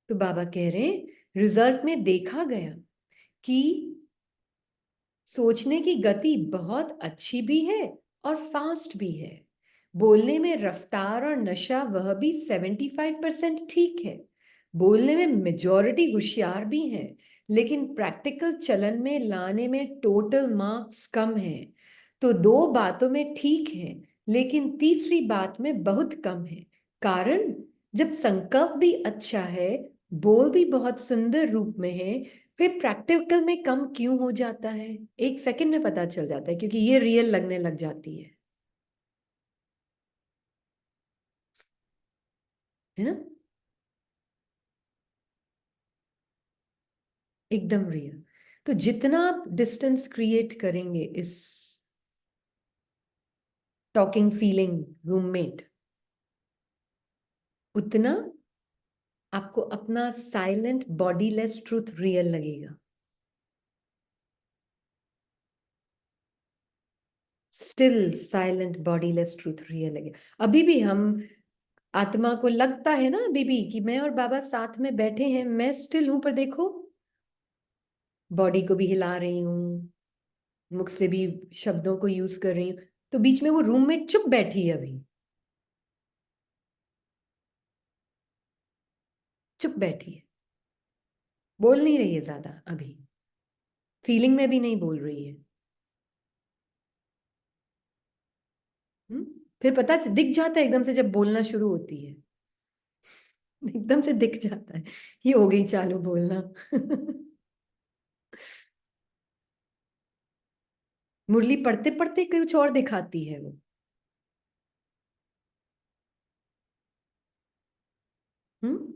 तो बाबा कह रहे हैं रिजल्ट में देखा गया कि सोचने की गति बहुत अच्छी भी है और फास्ट भी है। बोलने में रफ्तार और नशा वह भी 75% ठीक है। बोलने में मेजॉरिटी होशियार भी है, लेकिन प्रैक्टिकल चलन में लाने में टोटल मार्क्स कम है। तो 2 बातों में ठीक है, लेकिन तीसरी बात में बहुत कम है। कारण, जब संकल्प भी अच्छा है, बोल भी बहुत सुंदर रूप में है, फिर प्रैक्टिकल में कम क्यों हो जाता है? 1 सेकंड में पता चल जाता है, क्योंकि ये रियल लगने लग जाती है ना? एकदम रियल। तो जितना आप डिस्टेंस क्रिएट करेंगे इस टॉकिंग फीलिंग रूममेट, उतना आपको अपना साइलेंट बॉडीलेस ट्रूथ रियल लगेगा। Still silent bodiless truth real लगेगा। अभी भी हम आत्मा को लगता है ना अभी भी कि मैं और बाबा साथ में बैठे हैं, मैं स्टिल हूं, पर देखो बॉडी को भी हिला रही हूँ, मुख से भी शब्दों को यूज कर रही हूँ। तो बीच में वो रूममेट चुप बैठी है, अभी चुप बैठी है, बोल नहीं रही है ज्यादा अभी, फीलिंग में भी नहीं बोल रही है। हम्म फिर पता दिख जाता है एकदम से जब बोलना शुरू होती है। एकदम से दिख जाता है, ये हो गई चालू बोलना। मुरली पढ़ते पढ़ते कुछ और दिखाती है वो। हम्म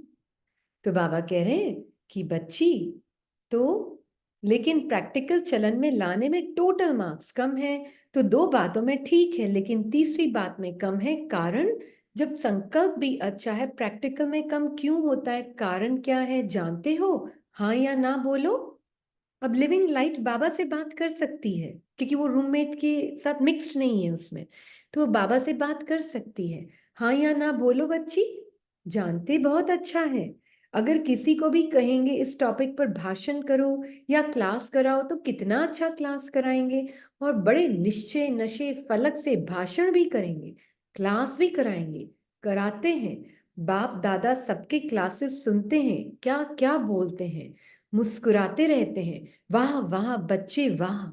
तो बाबा कह रहे हैं कि बच्ची, तो लेकिन प्रैक्टिकल चलन में लाने में टोटल मार्क्स कम है। तो 2 बातों में ठीक है, लेकिन तीसरी बात में कम है। कारण, जब संकल्प भी अच्छा है, प्रैक्टिकल में कम क्यों होता है? कारण क्या है जानते हो? हाँ या ना बोलो। अब लिविंग लाइट बाबा से बात कर सकती है, क्योंकि वो रूममेट के साथ मिक्स्ड नहीं है उसमें, तो वो बाबा से बात कर सकती है। हाँ या ना बोलो बच्ची। जानते बहुत अच्छा है। अगर किसी को भी कहेंगे इस टॉपिक पर भाषण करो या क्लास कराओ तो कितना अच्छा क्लास कराएंगे, और बड़े निश्चय नशे फलक से भाषण भी करेंगे, क्लास भी कराएंगे, कराते हैं। बाप दादा सबके क्लासेस सुनते हैं, क्या क्या बोलते हैं, मुस्कुराते रहते हैं, वाह वाह बच्चे वाह।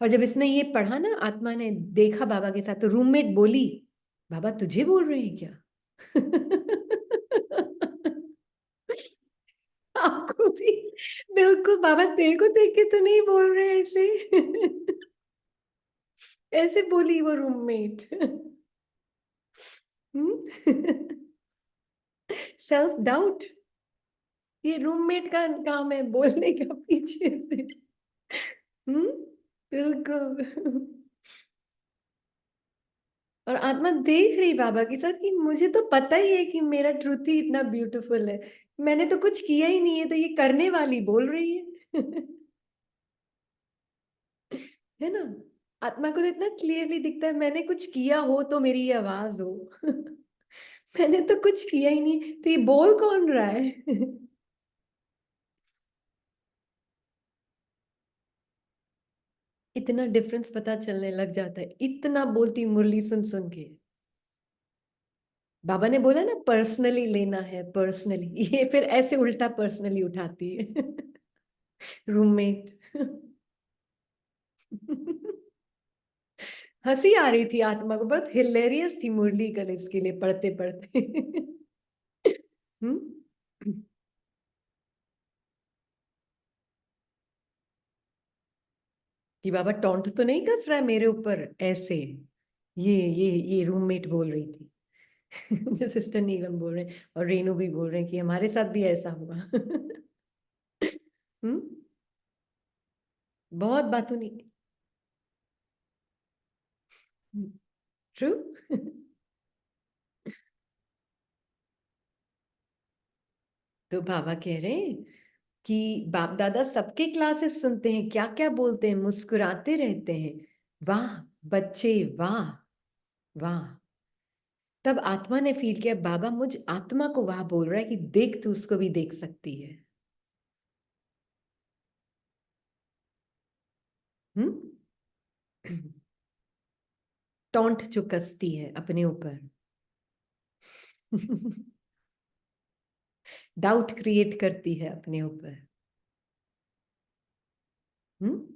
और जब इसने ये पढ़ा ना, आत्मा ने देखा बाबा के साथ, तो रूममेट बोली, बाबा तुझे बोल रहे हैं क्या? आपको भी? बिल्कुल बाबा, तेरे को देख के तो नहीं बोल रहे ऐसे। ऐसे बोली वो रूममेट। सेल्फ डाउट, ये रूममेट का काम है बोलने का पीछे से। हम्म, बिल्कुल। और आत्मा देख रही बाबा के साथ कि मुझे तो पता ही है कि मेरा ट्रुथ ही इतना ब्यूटीफुल है, मैंने तो कुछ किया ही नहीं है, तो ये करने वाली बोल रही है। है ना? आत्मा को तो इतना क्लियरली दिखता है, मैंने कुछ किया हो तो मेरी ये आवाज हो। मैंने तो कुछ किया ही नहीं, तो ये बोल कौन रहा है? इतना डिफरेंस पता चलने लग जाता है, इतना बोलती मुरली सुन सुन के। बाबा ने बोला ना पर्सनली लेना है, पर्सनली, ये फिर ऐसे उल्टा पर्सनली उठाती है। रूममेट। हंसी आ रही थी आत्मा को, बहुत हिलेरियस थी मुरली कल इसके लिए पढ़ते पढ़ते। हम्म। कि बाबा टोंट तो नहीं कस रहा है मेरे ऊपर ऐसे। ये रूममेट बोल रही थी। जो सिस्टर नीलम बोल रहे हैं और रेनू भी बोल रहे हैं कि हमारे साथ भी ऐसा हुआ। हम्म। बहुत बातों नहीं। ट्रू। तो बाबा कह रहे हैं कि बाप दादा सबके क्लासेस सुनते हैं, क्या क्या बोलते हैं, मुस्कुराते रहते हैं, वाह बच्चे वाह वाह। तब आत्मा ने फील किया, बाबा मुझ आत्मा को वाह बोल रहा है कि देख तू उसको भी देख सकती है। हम्म। टोंट जो कसती है अपने ऊपर। डाउट क्रिएट करती है अपने ऊपर। हम्म।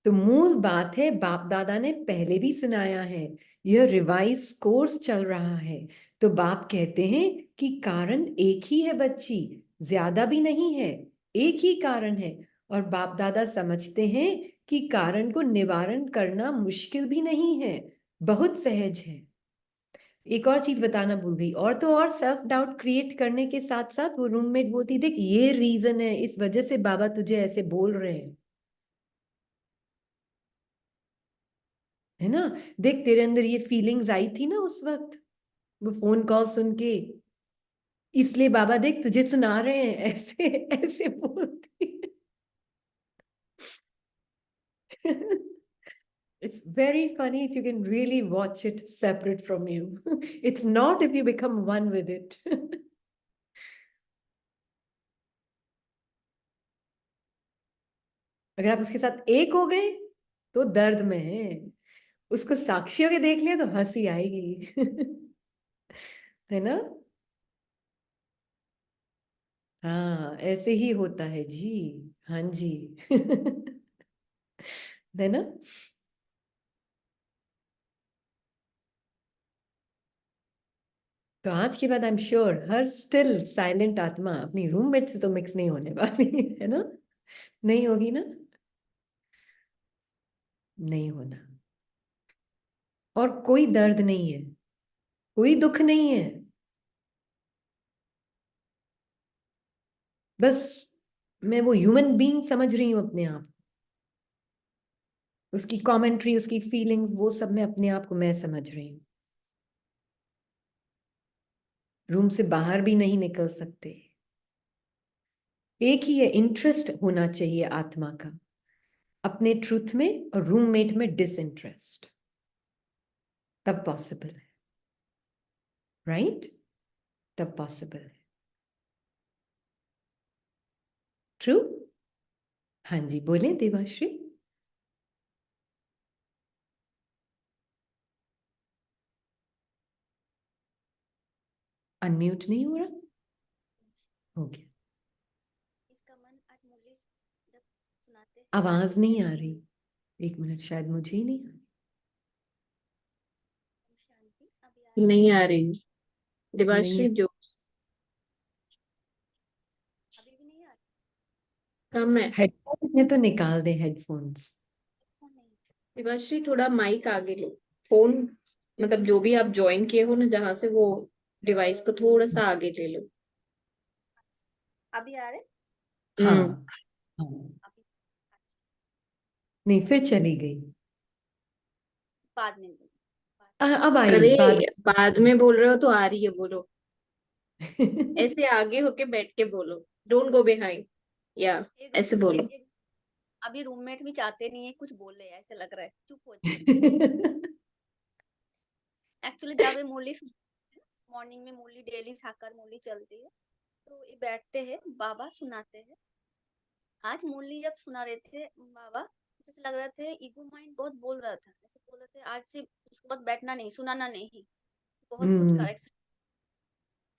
तो मूल बात है, बाप दादा ने पहले भी सुनाया है, यह रिवाइज कोर्स चल रहा है। तो बाप कहते हैं कि कारण एक ही है बच्ची, ज्यादा भी नहीं है, एक ही कारण है। और बाप दादा समझते हैं कि कारण को निवारण करना मुश्किल भी नहीं है, बहुत सहज है। एक और चीज बताना भूल गई, और तो और सेल्फ डाउट क्रिएट करने के साथ साथ वो रूममेट बोलती, देख ये रीजन है, इस वजह से बाबा तुझे ऐसे बोल रहे हैं, है ना? देख तेरे अंदर ये फीलिंग्स आई थी ना उस वक्त, वो फोन कॉल सुन के, इसलिए बाबा देख तुझे सुना रहे हैं, ऐसे ऐसे बोलती है। It's very funny if you can really watch it separate from you. It's not if you become one with it. अगर आप उसके साथ एक हो गए तो दर्द में है, उसको साक्षी होके देख लिया तो हंसी आएगी। है ना? हाँ ऐसे ही होता है जी। हाँ जी। है ना? तो आज के बाद I am sure her still silent आत्मा अपनी रूममेट से तो मिक्स नहीं होने वाली। है ना? नहीं होगी ना? नहीं होना। और कोई दर्द नहीं है, कोई दुख नहीं है, बस मैं वो ह्यूमन बीइंग समझ रही हूं अपने आप, उसकी कमेंट्री, उसकी फीलिंग्स, वो सब मैं अपने आप को मैं समझ रही हूँ। रूम से बाहर भी नहीं निकल सकते। एक ही है, इंटरेस्ट होना चाहिए आत्मा का अपने ट्रूथ में, और रूममेट में डिसइंटरेस्ट। तब पॉसिबल है, राइट? तब पॉसिबल है। ट्रू? हाँ जी, बोले देवाश्री। अनम्यूट नहीं हो रहा? हो गया। इसका मन आज मुरली जब सुनाते हैं आवाज नहीं आ रही, 1 मिनट, शायद मुझे ही नहीं आ रही। शांति अभी आ नहीं आ रही नहीं, देवाश्री जोक्स अभी भी नहीं आ कम है। हेडफोन्स ने तो निकाल दे, हेडफोन्स। रहा नहीं देवाश्री थोड़ा माइक आगे लो, फोन मतलब जो भी आप ज्वाइन किए हो ना जहां से, वो डिवाइस को थोड़ा सा आगे ले लो। अभी आ रहे हाँ हम्म। हाँ, अभी नहीं फिर चली गई। बाद में अब आई अरे बाद। बाद में बोल रहे हो तो आ रही है, बोलो। ऐसे आगे होके बैठ के बोलो, डोंट गो बिहाइंड, या ऐसे बोलो। अभी रूममेट भी चाहते नहीं है कुछ बोले, ऐसे लग रहा है चुप हो जाए। एक्चुअली जब ये मुरली मॉर्निंग में मुरली डेली साकार मुरली चलती है तो ये बैठते हैं, बाबा सुनाते हैं। आज मुरली जब सुना रहे थे बाबा, जैसे लग रहा थे ईगो माइंड बहुत बोल रहा था, ऐसे बोल रहे थे आज से उसके बाद बैठना नहीं, सुनाना नहीं, बहुत कुछ करेक्शन।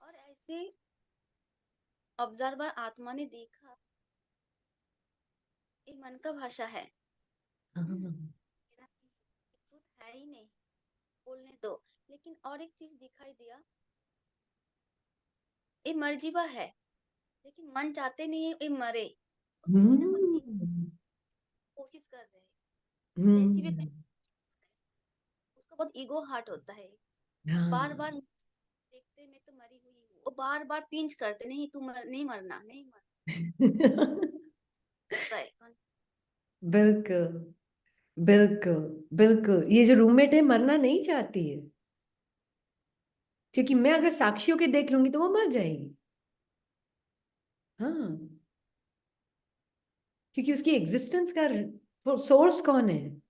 और ऐसे ऑब्जर्वर आत्मा ने देखा ये मन का भाषा है, मेरा खुद है ही नहीं, बोलने दो। लेकिन और एक चीज दिखाई दिया, ये मर्जीवा है, लेकिन मन चाहते नहीं है ये मरे, कुछ ना कुछ जीने की कोशिश कर रहे हैं। जैसी भी उसका बहुत ईगो हार्ट होता है, बार बार देखते मैं तो मरी हुई हूँ, वो बार बार पिंच करते नहीं तू नहीं मरना, नहीं मरना होता है। बिल्कुल बिल्कुल बिल्कुल, ये जो रूममेट है मरना नहीं चाहती है, क्योंकि मैं अगर साक्षियों के देख लूंगी तो वो मर जाएगी। हाँ, क्योंकि उसकी एग्जिस्टेंस का सोर्स कौन है?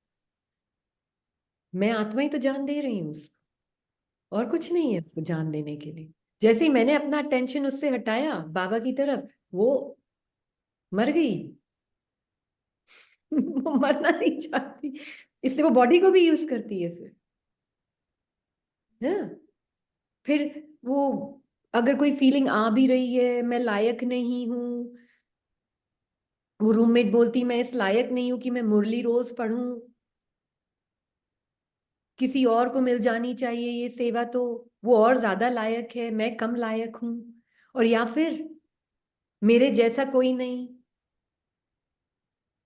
मैं आत्मा ही तो जान दे रही हूँ उसको, और कुछ नहीं है उसको जान देने के लिए। जैसे ही मैंने अपना अटेंशन उससे हटाया बाबा की तरफ, वो मर गई। वो मरना नहीं चाहती, इसलिए वो बॉडी को भी यूज करती है फिर। हाँ, फिर वो अगर कोई फीलिंग आ भी रही है मैं लायक नहीं हूं, वो रूममेट बोलती मैं इस लायक नहीं हूं कि मैं मुरली रोज पढूं, किसी और को मिल जानी चाहिए ये सेवा, तो वो और ज्यादा लायक है, मैं कम लायक हूं, और या फिर मेरे जैसा कोई नहीं।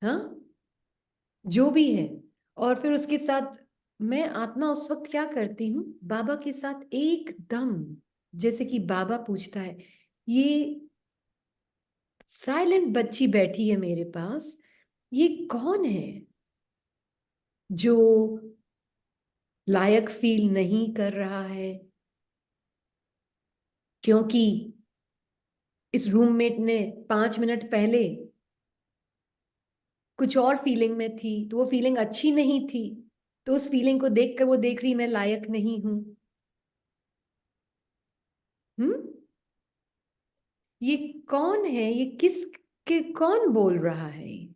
हाँ, जो भी है। और फिर उसके साथ मैं आत्मा उस वक्त क्या करती हूँ, बाबा के साथ एकदम, जैसे कि बाबा पूछता है, ये साइलेंट बच्ची बैठी है मेरे पास, ये कौन है जो लायक फील नहीं कर रहा है, क्योंकि इस रूममेट ने 5 मिनट पहले कुछ और फीलिंग में थी, तो वो फीलिंग अच्छी नहीं थी, तो उस फीलिंग को देखकर वो देख रही मैं लायक नहीं हूं। ये कौन है, ये किस के कौन बोल रहा है ये?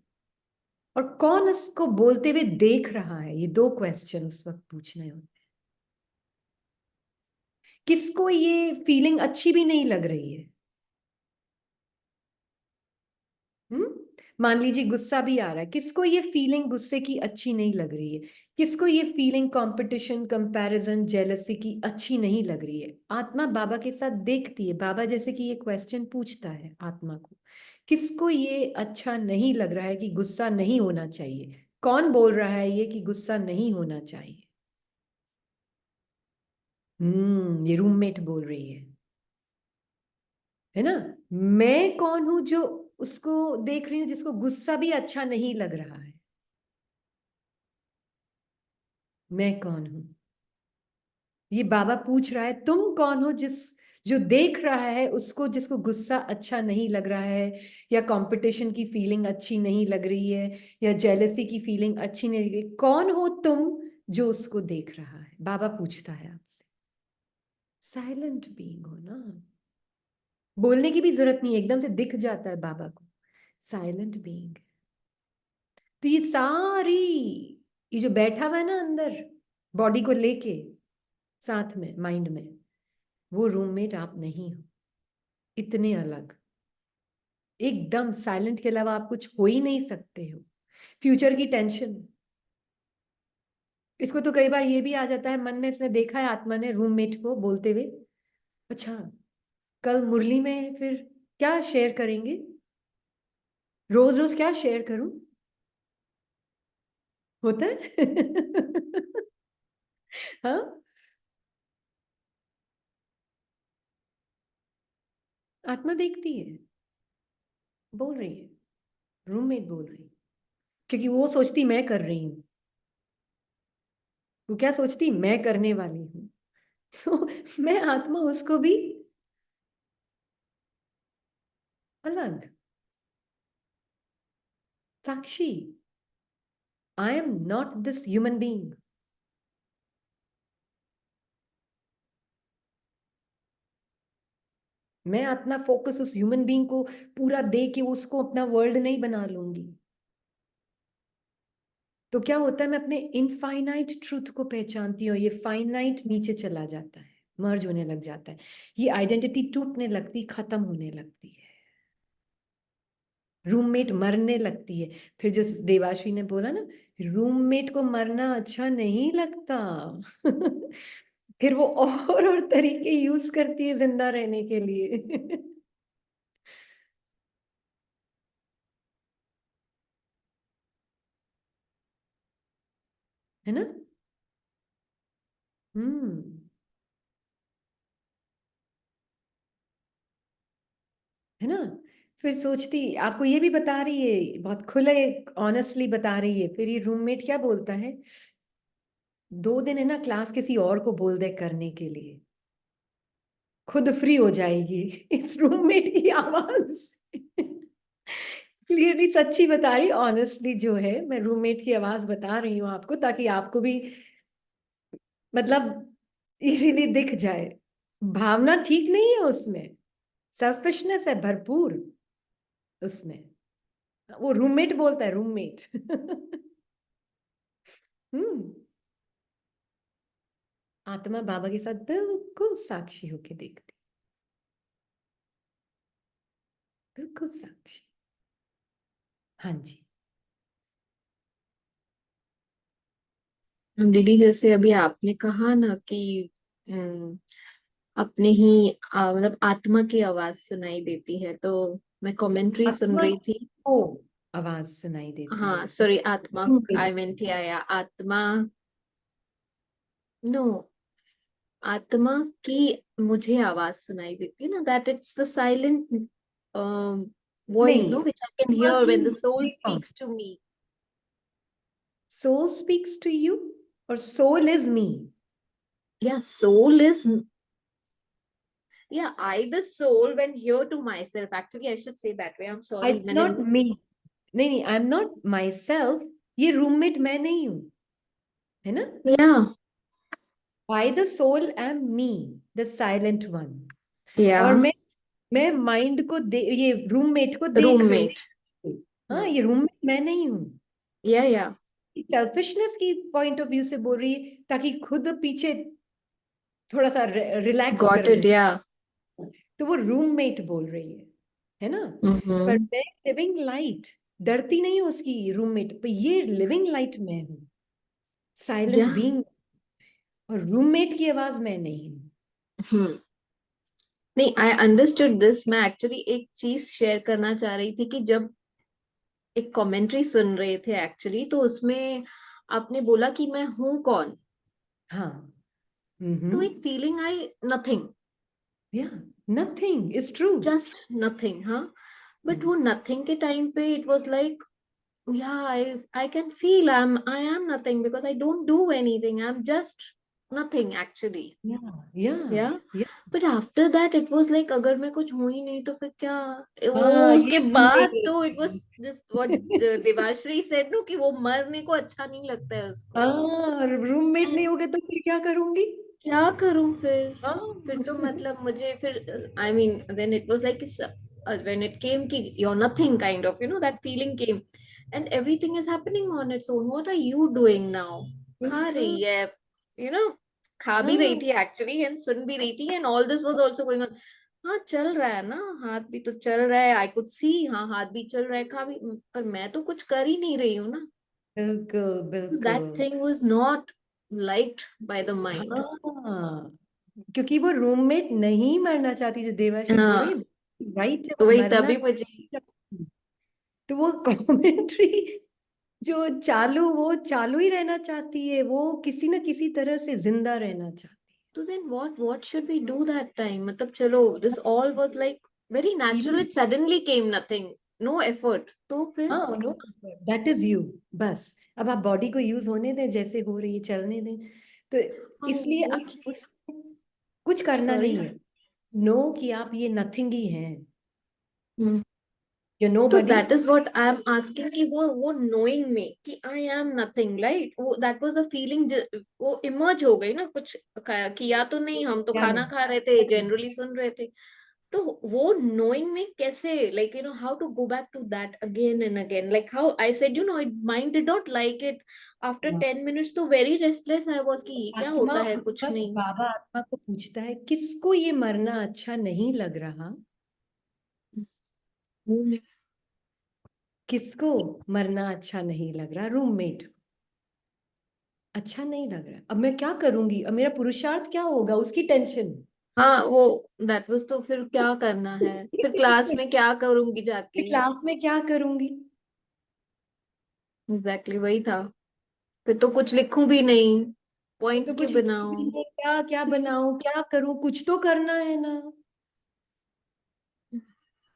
और कौन इसको बोलते हुए देख रहा है? ये 2 क्वेश्चन उस वक्त पूछने होते हैं। किसको ये फीलिंग अच्छी भी नहीं लग रही है? मान लीजिए गुस्सा भी आ रहा है, किसको ये फीलिंग गुस्से की अच्छी नहीं लग रही है? किसको ये फीलिंग कंपटीशन, कंपैरिजन, जेलसी की अच्छी नहीं लग रही है? आत्मा बाबा के साथ देखती है, बाबा जैसे कि ये क्वेश्चन पूछता है आत्मा को, किसको ये अच्छा नहीं लग रहा है कि गुस्सा नहीं होना चाहिए? कौन बोल रहा है ये कि गुस्सा नहीं होना चाहिए? ये रूममेट बोल रही है ना? मैं कौन हूं जो उसको देख रही हूं जिसको गुस्सा भी अच्छा नहीं लग रहा है? मैं कौन हूं? ये बाबा पूछ रहा है, तुम कौन हो जो देख रहा है उसको, जिसको गुस्सा अच्छा नहीं लग रहा है, या कंपटीशन की फीलिंग अच्छी नहीं लग रही है, या जेलसी की फीलिंग अच्छी नहीं लग रही? कौन हो तुम जो उसको देख रहा है। बाबा पूछता है आपसे, साइलेंट बीइंग हो ना, बोलने की भी जरूरत नहीं, एकदम से दिख जाता है बाबा को, साइलेंट बीइंग। तो ये सारी, ये जो बैठा हुआ है ना अंदर बॉडी को लेके साथ में माइंड में, वो रूममेट आप नहीं हो, इतने अलग, एकदम साइलेंट के अलावा आप कुछ हो ही नहीं सकते हो। फ्यूचर की टेंशन, इसको तो कई बार ये भी आ जाता है मन में, इसने देखा है आत्मा ने रूममेट को बोलते हुए, अच्छा कल मुरली में फिर क्या शेयर करेंगे, रोज रोज क्या शेयर करूं, होता है हाँ, आत्मा देखती है, बोल रही है, रूममेट बोल रही है, क्योंकि वो सोचती मैं कर रही हूं, वो क्या सोचती, मैं करने वाली हूं तो मैं आत्मा उसको भी अलग, Sakshi, I am not this human being. मैं अपना फोकस उस ह्यूमन बीइंग को पूरा दे के उसको अपना वर्ल्ड नहीं बना लूंगी। तो क्या होता है, मैं अपने इनफाइनाइट ट्रूथ को पहचानती हूँ, ये फाइनाइट नीचे चला जाता है, मर्ज होने लग जाता है, ये आइडेंटिटी टूटने लगती, खत्म होने लगती है, रूममेट मरने लगती है। फिर जो देवाश्री ने बोला ना, रूममेट को मरना अच्छा नहीं लगता फिर वो और तरीके यूज करती है जिंदा रहने के लिए है ना। हम्म, है ना। फिर सोचती, आपको ये भी बता रही है, बहुत खुले ऑनेस्टली बता रही है, फिर ये रूममेट क्या बोलता है, 2 दिन है ना क्लास किसी और को बोल दे करने के लिए, खुद फ्री हो जाएगी इस रूममेट की आवाज क्लियरली सच्ची बता रही, ऑनेस्टली जो है, मैं रूममेट की आवाज बता रही हूँ आपको, ताकि आपको भी मतलब इजीली दिख जाए, भावना ठीक नहीं है उसमें, सेल्फिशनेस है भरपूर उसमें, वो रूममेट बोलता है, रूममेट हम्म, आत्मा बाबा के साथ बिल्कुल साक्षी होके देखती, बिल्कुल साक्षी। हाँ जी। दीदी जैसे अभी आपने कहा ना कि अपने ही मतलब आत्मा की आवाज सुनाई देती है, तो मैं कमेंट्री सुन आत्मा रही थी। को आवाज सुनाई देती हाँ है, सॉरी, आत्मा, आई रूममेट मेंट या आत्मा, नो, आत्मा की मुझे आवाज सुनाई देती है ना, that it's the silent voice नहीं, नो व्हिच आई कैन आत्मा हियर की व्हेन द सोल मुझे कौन, speaks to me. soul speaks to you or soul is me? या soul is, yeah, I the soul when here to myself, actually I should say that way, I'm sorry, It's मैंने not me, नहीं नहीं, आई am not my self, ये roommate मैं नहीं हूं, है ना। yeah By the soul am me, the silent one, और yeah मैं माइंड को ये रूममेट को देख रही roommate, हूँ, हाँ ये रूममेट मैं नहीं हूँ, yeah yeah सेल्फिशनेस की पॉइंट ऑफ व्यू से बोल रही है, ताकि खुद पीछे थोड़ा सा रिलैक्स got कर it, ले, yeah तो वो रूममेट बोल रही है ना। पर mm-hmm. मैं लिविंग लाइट, डरती नहीं हूँ उसकी रूममेट, पर ये लिविंग लाइट मैं हूँ, साइलेंट yeah बीइंग, और रूममेट की आवाज मैं नहीं हूँ। hmm. नहीं, आई अंडरस्टूड दिस, मैं एक्चुअली एक चीज शेयर करना चाह रही थी कि जब एक कमेंट्री सुन रहे थे एक्चुअली, तो उसमें आपने बोला कि मैं हूं कौन, हाँ, तो एक फीलिंग आई, नथिंग, या, nothing is true. Just nothing, हाँ, बट वो नथिंग के टाइम पे it was like, yeah, I can feel I am nothing because I don't do anything, I'm just nothing actually. yeah Yeah. yeah But after that it was like अगर मैं कुछ हुई नहीं तो फिर क्या, वो हाँ ये उसके बाद रूममेट तो it was just what Debasree said no कि वो मरने को अच्छा नहीं लगता है उसको। हाँ रूममेट नहीं And होगे तो फिर क्या करूंगी क्या करूं फिर हाँ तो मतलब मुझे फिर I mean then it was like when it came कि you're nothing kind of, you know, that feeling came and everything is happening on its own, what are you doing now? खा बिल्कुल रही है, you know, खा भी रही हाँ थी actually and सुन भी रही थी and all this was also going on। हाँ चल रहा है ना, हाथ भी तो चल रहा है, आई कुड सी, हाँ हाथ भी चल रहा है, खा भी, पर मैं तो कुछ कर ही नहीं रही हूँ ना। बिल्कुल that बिल्कुल thing was not liked by the mind। हाँ क्योंकि वो रूममेट नहीं मरना चाहती जो देवाश्री बोल रही हाँ है राइट है तो वो वही मरना तभी नहीं मुझे, चाहती। तो वो कमेंट्री जो वो चालू ही रहना चाहती है वो किसी ना किसी तरह से जिंदा रहना चाहती तो then what should we do that time? मतलब चलो this all was like very natural, है it suddenly came, nothing, no effort, तो फिर हाँ नो दैट इज यू बस अब आप बॉडी को यूज होने दें जैसे हो रही है चलने दें तो हाँ इसलिए वो, आप उस कुछ करना सॉरी। नहीं है नो कि आप ये नथिंग ही हैं यू नो तो buddy that is what I am asking कि वो नोइंग में कि आई एम नथिंग, राइट, वो दैट वाज अ फीलिंग, वो इमर्ज हो गई ना, कुछ किया तो नहीं, हम तो क्या खाना नहीं खा रहे थे, जनरली सुन रहे थे, तो वो नोइंग में कैसे, like you know, how to go back to that again and again, like how I said, you know, it mind did not like it after हाँ। 10 minutes, तो वेरी रेस्टलेस आई वाज कि ये क्या आत्मा होता है, उस कुछ वक्त नहीं। बाबा आत्मा को पूछता है किसको ये मरना अच्छा नहीं लग रहा मुंह किसको मरना अच्छा नहीं लग रहा रूममेट अच्छा नहीं लग रहा अब मैं क्या करूंगी अब मेरा पुरुषार्थ क्या होगा उसकी टेंशन हाँ वो दैट वाज, तो फिर क्या करना है, उसकी फिर क्लास टेंशन में क्या करूंगी जाके। क्लास में क्या करूंगी एग्जैक्टली वही था, फिर तो कुछ लिखूं भी नहीं, मैं तो पॉइंट्स क्यों कुछ लिखूं भी बनाऊं। नहीं क्या क्या बनाऊं क्या करूं कुछ तो करना है ना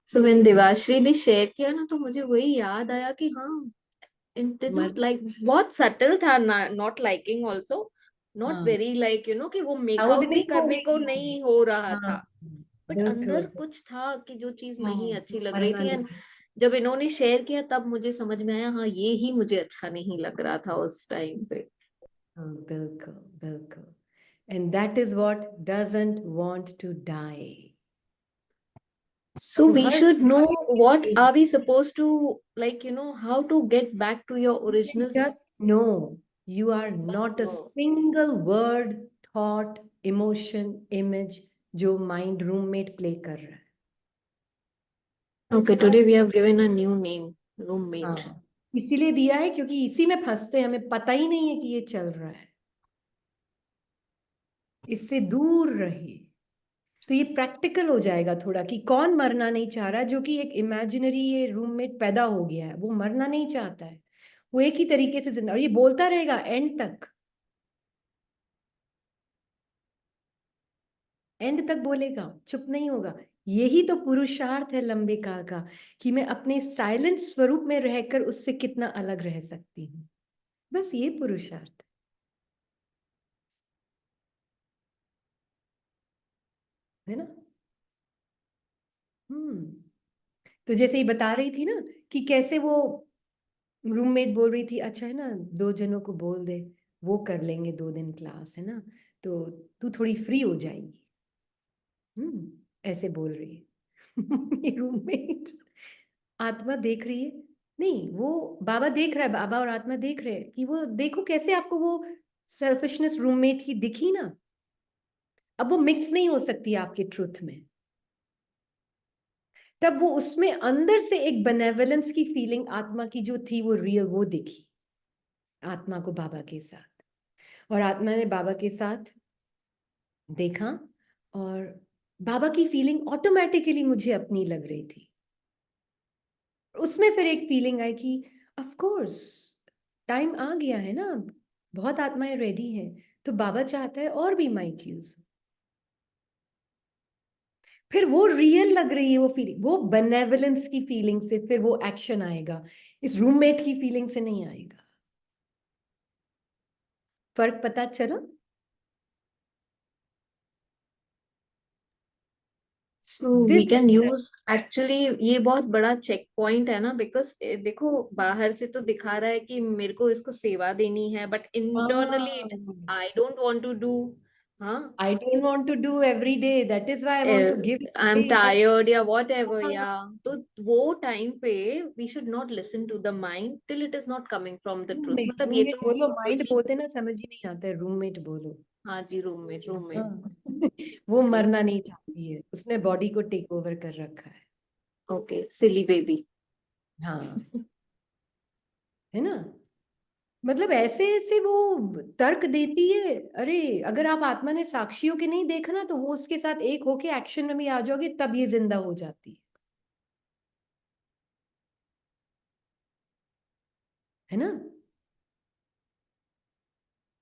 सो व्हेन देवाश्री ने शेयर किया ना, तो मुझे वही याद आया कि हाँ, इट डिड मर नॉट लाइक, बहुत सटल था ना, नॉट लाइकिंग ऑल्सो, नॉट हाँ वेरी लाइक, यू नो, कि वो साउंड मेकआउट भी नहीं हो करने को रही है नहीं हो रहा हाँ था, बट अंदर बिल्कुल कुछ था कि जो चीज नहीं हाँ अच्छी लग रही मरना थी, एंड नहीं जब इन्होंने शेयर किया तब मुझे समझ में आया, हाँ ये ही मुझे अच्छा नहीं लग रहा था उस टाइम पे। हाँ बिल्कुल बिल्कुल and that is what doesn't want to die So तो we her should know what are we supposed to, like, you know, how to get back to your original just know you are bus not a no. single word thought emotion image जो mind roommate play कर रहा है Okay, today we have given a new name, roommate। हाँ इसीलिए दिया है क्योंकि इसी में फंसते हैं हमें पता ही नहीं है कि ये चल रहा है इससे दूर रहिए तो ये प्रैक्टिकल हो जाएगा थोड़ा कि कौन मरना नहीं चाह रहा जो कि एक इमेजिनरी ये रूममेट पैदा हो गया है वो मरना नहीं चाहता है वो एक ही तरीके से जिंदा और ये बोलता रहेगा एंड तक बोलेगा चुप नहीं होगा यही तो पुरुषार्थ है लंबे काल का कि मैं अपने साइलेंट स्वरूप में रहकर उससे कितना अलग रह सकती हूँ बस ये पुरुषार्थ है ना तो जैसे ही बता रही थी ना कि कैसे वो रूममेट बोल रही थी अच्छा है ना 2 जनों को बोल दे वो कर लेंगे 2 दिन क्लास है ना तो तू थोड़ी फ्री हो जाएगी ऐसे बोल रही है ये रूममेट आत्मा देख रही है नहीं वो बाबा देख रहा है बाबा और आत्मा देख रहे हैं कि वो देखो कैसे आपको वो सेल्फिशनेस रूममेट की दिखी ना अब वो मिक्स नहीं हो सकती आपके ट्रुथ में तब वो उसमें अंदर से एक बेनेवलेंस की फीलिंग आत्मा की जो थी वो रियल वो दिखी आत्मा को बाबा के साथ और आत्मा ने बाबा के साथ देखा और बाबा की फीलिंग ऑटोमेटिकली मुझे अपनी लग रही थी उसमें फिर एक फीलिंग आई कि ऑफ कोर्स टाइम आ गया है ना बहुत आत्माएं रेडी हैं तो बाबा चाहता है और भी माइक यूज फिर वो रियल लग रही है वो फीलिंग वो बेनेवलेंस की फीलिंग से फिर वो एक्शन आएगा इस रूममेट की फीलिंग से नहीं आएगा फर्क पता चला So we can use actually, ये बहुत बड़ा चेक पॉइंट है ना, बिकॉज देखो बाहर से तो दिखा रहा है कि मेरे को इसको सेवा देनी है, but internally I don't want to do. हाँ, I don't want to do every day. That is why I want to give I am away. Tired या वॉट एवर, हाँ, या तो वो टाइम पे we should not listen to the mind till it is not coming from the truth. मतलब ये roommate तो बोलो, माइंड really- बोलते ना समझ ही नहीं आता है, रूममेट बोलो. हाँ जी, रूममेट रूममेट. हाँ. वो ओके मरना नहीं चाहती है, उसने बॉडी को टेक ओवर कर रखा है. ओके, सिली बेबी. हाँ, है ना. मतलब ऐसे ऐसे वो तर्क देती है. अरे अगर आप आत्मा ने साक्षियों के नहीं देखा ना, तो वो उसके साथ एक होके एक्शन में भी आ जाओगे, तब ये जिंदा हो जाती है ना.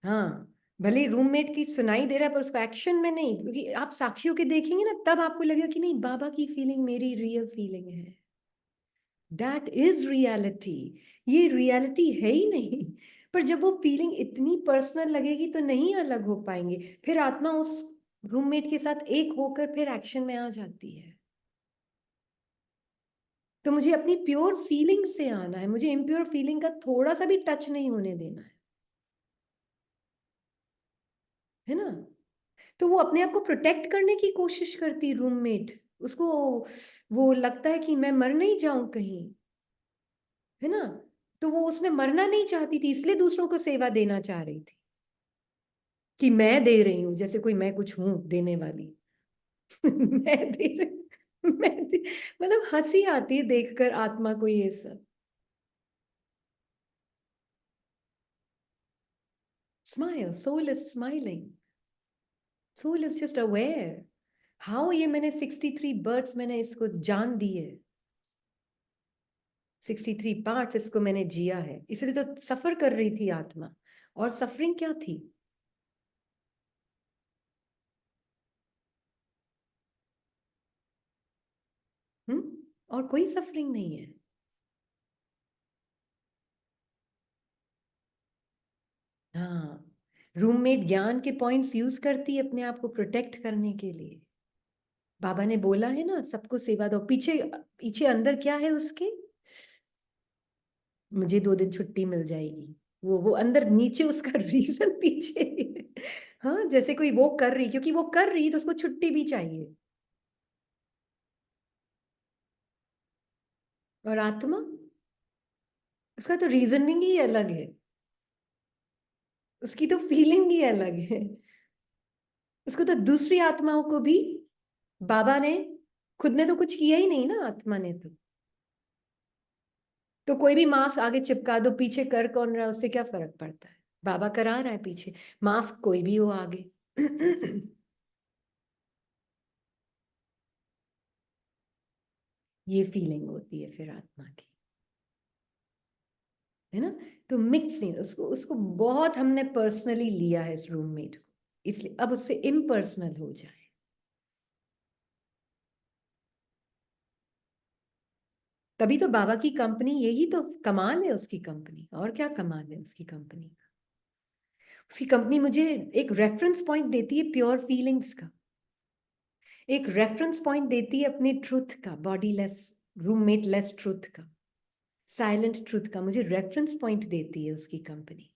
हाँ, भले रूममेट की सुनाई दे रहा है पर उसको एक्शन में नहीं, क्योंकि आप साक्षियों के देखेंगे ना, तब आपको लगेगा कि नहीं, बाबा की फीलिंग मेरी रियल फीलिंग है. That is reality. ये रियलिटी है ही नहीं. पर जब वो फीलिंग इतनी पर्सनल लगेगी तो नहीं अलग हो पाएंगे. फिर आत्मा उस रूममेट के साथ एक होकर फिर एक्शन में आ जाती है. तो मुझे अपनी प्योर फीलिंग से आना है, मुझे इम्प्योर फीलिंग का थोड़ा सा भी टच नहीं होने देना है ना. तो वो अपने आप को प्रोटेक्ट करने की कोशिश करती रूममेट. उसको वो लगता है कि मैं मर नहीं जाऊं कहीं, है ना. तो वो उसमें मरना नहीं चाहती थी, इसलिए दूसरों को सेवा देना चाह रही थी कि मैं दे रही हूं, जैसे कोई मैं कुछ हूं देने वाली. मैं दे रही, मतलब हंसी आती है देखकर आत्मा को ये सब. Smile, soul is smiling. Soul is just aware. How ये मैंने 63 बर्ड्स मैंने इसको जान दिए, 63 पार्ट्स इसको मैंने जिया है. इसलिए तो सफर कर रही थी आत्मा. और सफरिंग क्या थी? और कोई सफरिंग नहीं है. हाँ, रूममेट ज्ञान के पॉइंट्स यूज करती है अपने आप को प्रोटेक्ट करने के लिए. बाबा ने बोला है ना, सबको सेवा दो. पीछे पीछे अंदर क्या है उसके? मुझे 2 दिन छुट्टी मिल जाएगी. वो अंदर नीचे उसका रीजन पीछे है. हाँ, जैसे कोई वो कर रही, क्योंकि वो कर रही तो उसको छुट्टी भी चाहिए. और आत्मा, उसका तो रीजनिंग ही अलग है, उसकी तो फीलिंग ही अलग है. उसको तो दूसरी आत्माओं को भी बाबा ने, खुद ने तो कुछ किया ही नहीं ना आत्मा ने. तो कोई भी मास्क आगे चिपका दो, पीछे कर कौन रहा है उससे क्या फर्क पड़ता है. बाबा करा रहा है पीछे, मास्क कोई भी हो आगे. ये फीलिंग होती है फिर आत्मा की, है ना. तो मिक्स नहीं, उसको उसको बहुत हमने पर्सनली लिया है इस रूममेट को, इसलिए अब उससे इम्पर्सनल हो जाए. तभी तो बाबा की कंपनी, यही तो कमाल है उसकी कंपनी. और क्या कमाल है उसकी कंपनी का? उसकी कंपनी मुझे एक रेफरेंस पॉइंट देती है प्योर फीलिंग्स का, एक रेफरेंस पॉइंट देती है अपने ट्रुथ का, body less, roommate less truth का, साइलेंट ट्रुथ का. मुझे रेफरेंस पॉइंट देती है उसकी कंपनी.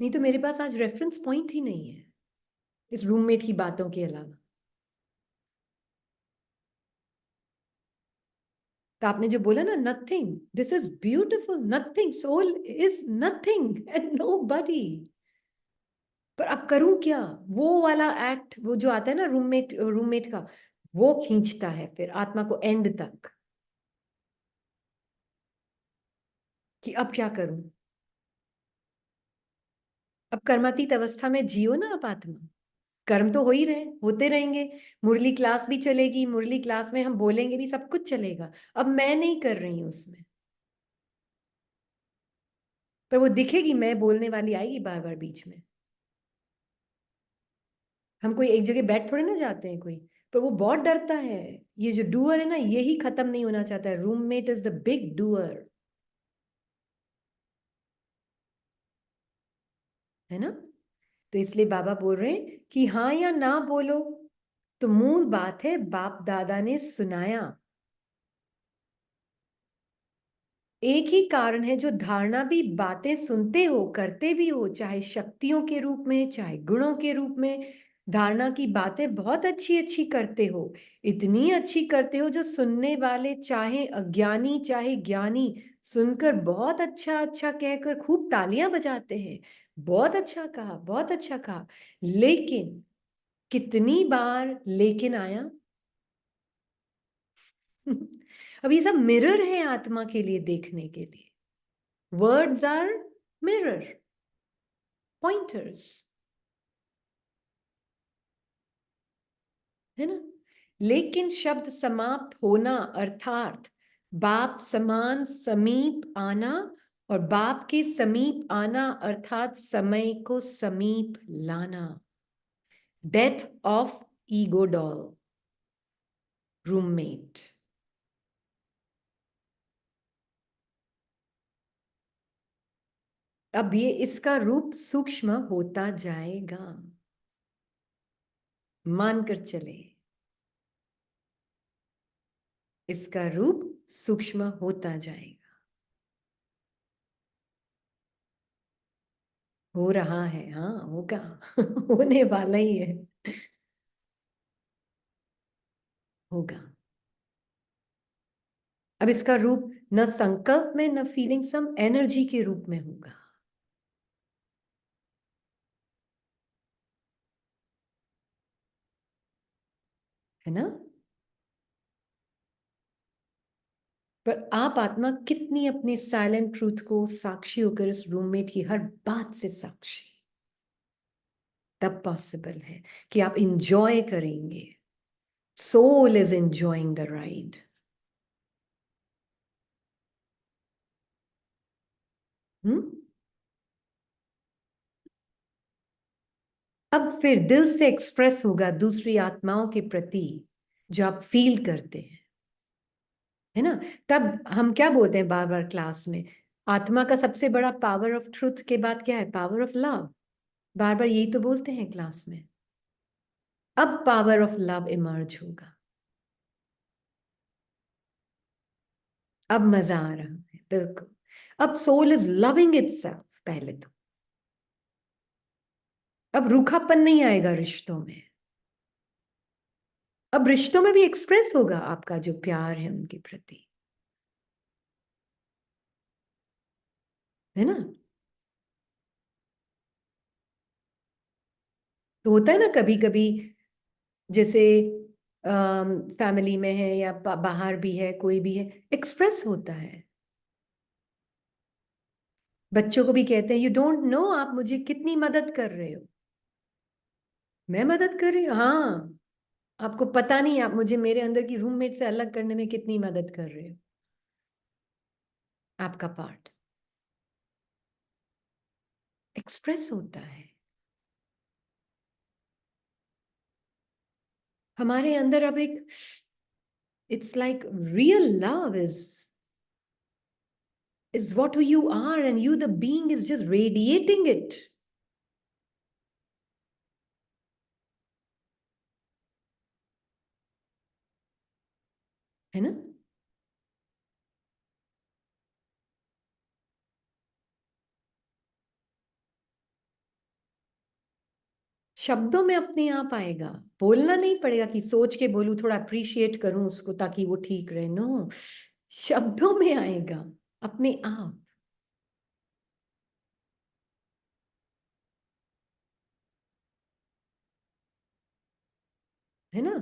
नहीं तो मेरे पास आज रेफरेंस पॉइंट ही नहीं है इस रूममेट की बातों के अलावा. तो आपने जो बोला ना, nothing, this is beautiful, nothing, soul is nothing and nobody. पर अब करूं क्या? वो वाला एक्ट, वो जो आता है ना रूममेट रूममेट का, वो खींचता है फिर आत्मा को एंड तक कि अब क्या करूं. अब कर्मातीत अवस्था में जियो ना आप आत्मा. कर्म तो हो ही रहे, होते रहेंगे. मुरली क्लास भी चलेगी, मुरली क्लास में हम बोलेंगे भी, सब कुछ चलेगा. अब मैं नहीं कर रही हूं उसमें, पर वो दिखेगी, मैं बोलने वाली आएगी बार बार बीच में. हम कोई एक जगह बैठ थोड़े ना जाते हैं कोई. पर वो बहुत डरता है. ये जो डूअर है ना, यही खत्म नहीं होना चाहता है. Roommate is the big doer, है ना. तो इसलिए बाबा बोल रहे हैं कि हाँ या ना बोलो, तो मूल बात है, बाप दादा ने सुनाया। एक ही कारण है जो धारणा भी, बातें सुनते हो, करते भी हो, चाहे शक्तियों के रूप में, चाहे गुणों के रूप में, धारणा की बातें बहुत अच्छी अच्छी करते हो, इतनी अच्छी करते हो जो सुनने वाले चाहे अज्ञानी चाहे ज्ञानी सुनकर बहुत अच्छा अच्छा कहकर खूब तालियां बजाते हैं। बहुत अच्छा कहा, बहुत अच्छा कहा। लेकिन कितनी बार लेकिन आया? अब ये सब मिरर है आत्मा के लिए देखने के लिए। वर्ड्स आर मिरर, पॉइंटर्स, है ना। लेकिन शब्द समाप्त होना अर्थात बाप समान समीप आना, और बाप के समीप आना अर्थात समय को समीप लाना। Death of ego doll, roommate. अब ये इसका रूप सूक्ष्म होता जाएगा, मानकर चले। इसका रूप सूक्ष्म होता जाएगा। हो रहा है, हाँ होगा। होने वाला ही है, होगा। अब इसका रूप न संकल्प में न फीलिंग, सम एनर्जी के रूप में होगा, है ना। पर आप आत्मा कितनी अपने साइलेंट ट्रूथ को साक्षी होकर इस रूममेट की हर बात से साक्षी, तब पॉसिबल है कि आप इंजॉय करेंगे। Soul is enjoying the ride. अब फिर दिल से एक्सप्रेस होगा दूसरी आत्माओं के प्रति जो आप फील करते हैं, है ना। तब हम क्या बोलते हैं बार बार क्लास में, आत्मा का सबसे बड़ा पावर ऑफ ट्रुथ के बाद क्या है? Power of love. बार बार यही तो बोलते हैं क्लास में। अब पावर ऑफ लव इमर्ज होगा। अब मजा आ रहा है, बिल्कुल। अब सोल इज लविंग इटसेल्फ पहले तो। अब रूखापन नहीं आएगा रिश्तों में। अब रिश्तों में भी एक्सप्रेस होगा आपका जो प्यार है उनके प्रति, है ना। तो होता है ना कभी कभी, जैसे फैमिली में है या बाहर भी है, कोई भी है, एक्सप्रेस होता है। बच्चों को भी कहते हैं, यू डोंट नो आप मुझे कितनी मदद कर रहे हो। मैं मदद कर रही हूँ, हाँ। आपको पता नहीं आप मुझे मेरे अंदर की रूममेट से अलग करने में कितनी मदद कर रहे हो। आपका पार्ट एक्सप्रेस होता है। हमारे अंदर अब एक, it's like real love is what you are, and you the being is just radiating it, है ना। शब्दों में अपने आप आएगा, बोलना नहीं पड़ेगा कि सोच के बोलूं, थोड़ा अप्रिशिएट करूं उसको ताकि वो ठीक रहे। नो, शब्दों में आएगा अपने आप, है ना।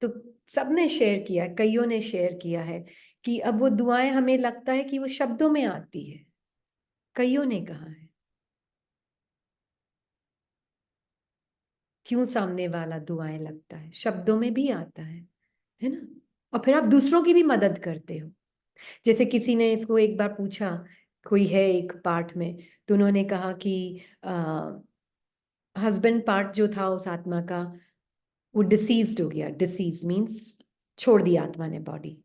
तो सबने शेयर किया, कईयों ने शेयर किया है कि अब वो दुआएं हमें लगता है कि वो शब्दों में आती है। कईयों ने कहा है, क्यों सामने वाला दुआएं लगता है, शब्दों में भी आता है ना। और फिर आप दूसरों की भी मदद करते हो। जैसे किसी ने इसको एक बार पूछा, कोई है एक पार्ट में, तो उन्होंने कहा कि हस्बैंड पार्ट जो था उस आत्मा का, वो डिसीज्ड हो गया। डिसीज मीन्स छोड़ दिया आत्मा ने बॉडी।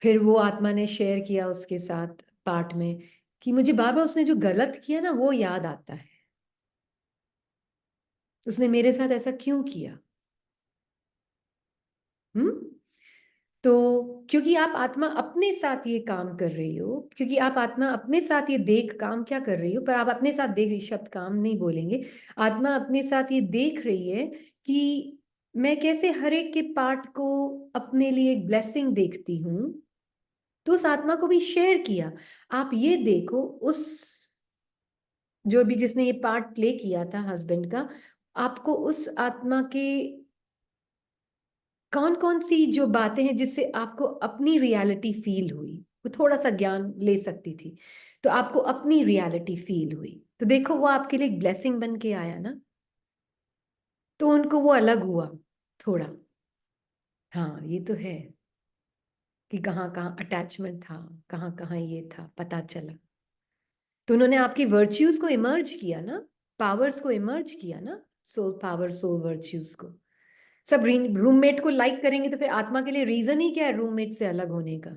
फिर वो आत्मा ने शेयर किया उसके साथ पार्ट में कि मुझे बार बार उसने जो गलत किया ना वो याद आता है। उसने मेरे साथ ऐसा क्यों किया? तो क्योंकि आप आत्मा अपने साथ ये काम कर रही हो, क्योंकि आप आत्मा अपने साथ ये देख काम क्या कर रही हो, पर आप अपने साथ देख रही, शब्द काम नहीं बोलेंगे, आत्मा अपने साथ ये देख रही है कि मैं कैसे हर एक के पार्ट को अपने लिए एक ब्लेसिंग देखती हूँ। तो उस आत्मा को भी शेयर किया। आप ये देखो, उस जो भी जिसने ये पार्ट प्ले किया था हस्बैंड का, आपको उस आत्मा के कौन कौन सी जो बातें हैं जिससे आपको अपनी रियलिटी फील हुई, वो थोड़ा सा ज्ञान ले सकती थी, तो आपको अपनी रियलिटी फील हुई, तो देखो वो आपके लिए एक ब्लेसिंग बन के आया ना। तो उनको वो अलग हुआ थोड़ा। हाँ ये तो है कि कहाँ कहाँ अटैचमेंट था, कहाँ कहाँ ये था, पता चला। तो उन्होंने आपकी वर्च्यूज को इमर्ज किया ना, पावर्स को इमर्ज किया ना, सोल पावर, सोल वर्च्यूज को। सब रूममेट को लाइक करेंगे तो फिर आत्मा के लिए रीजन ही क्या है रूममेट से अलग होने का?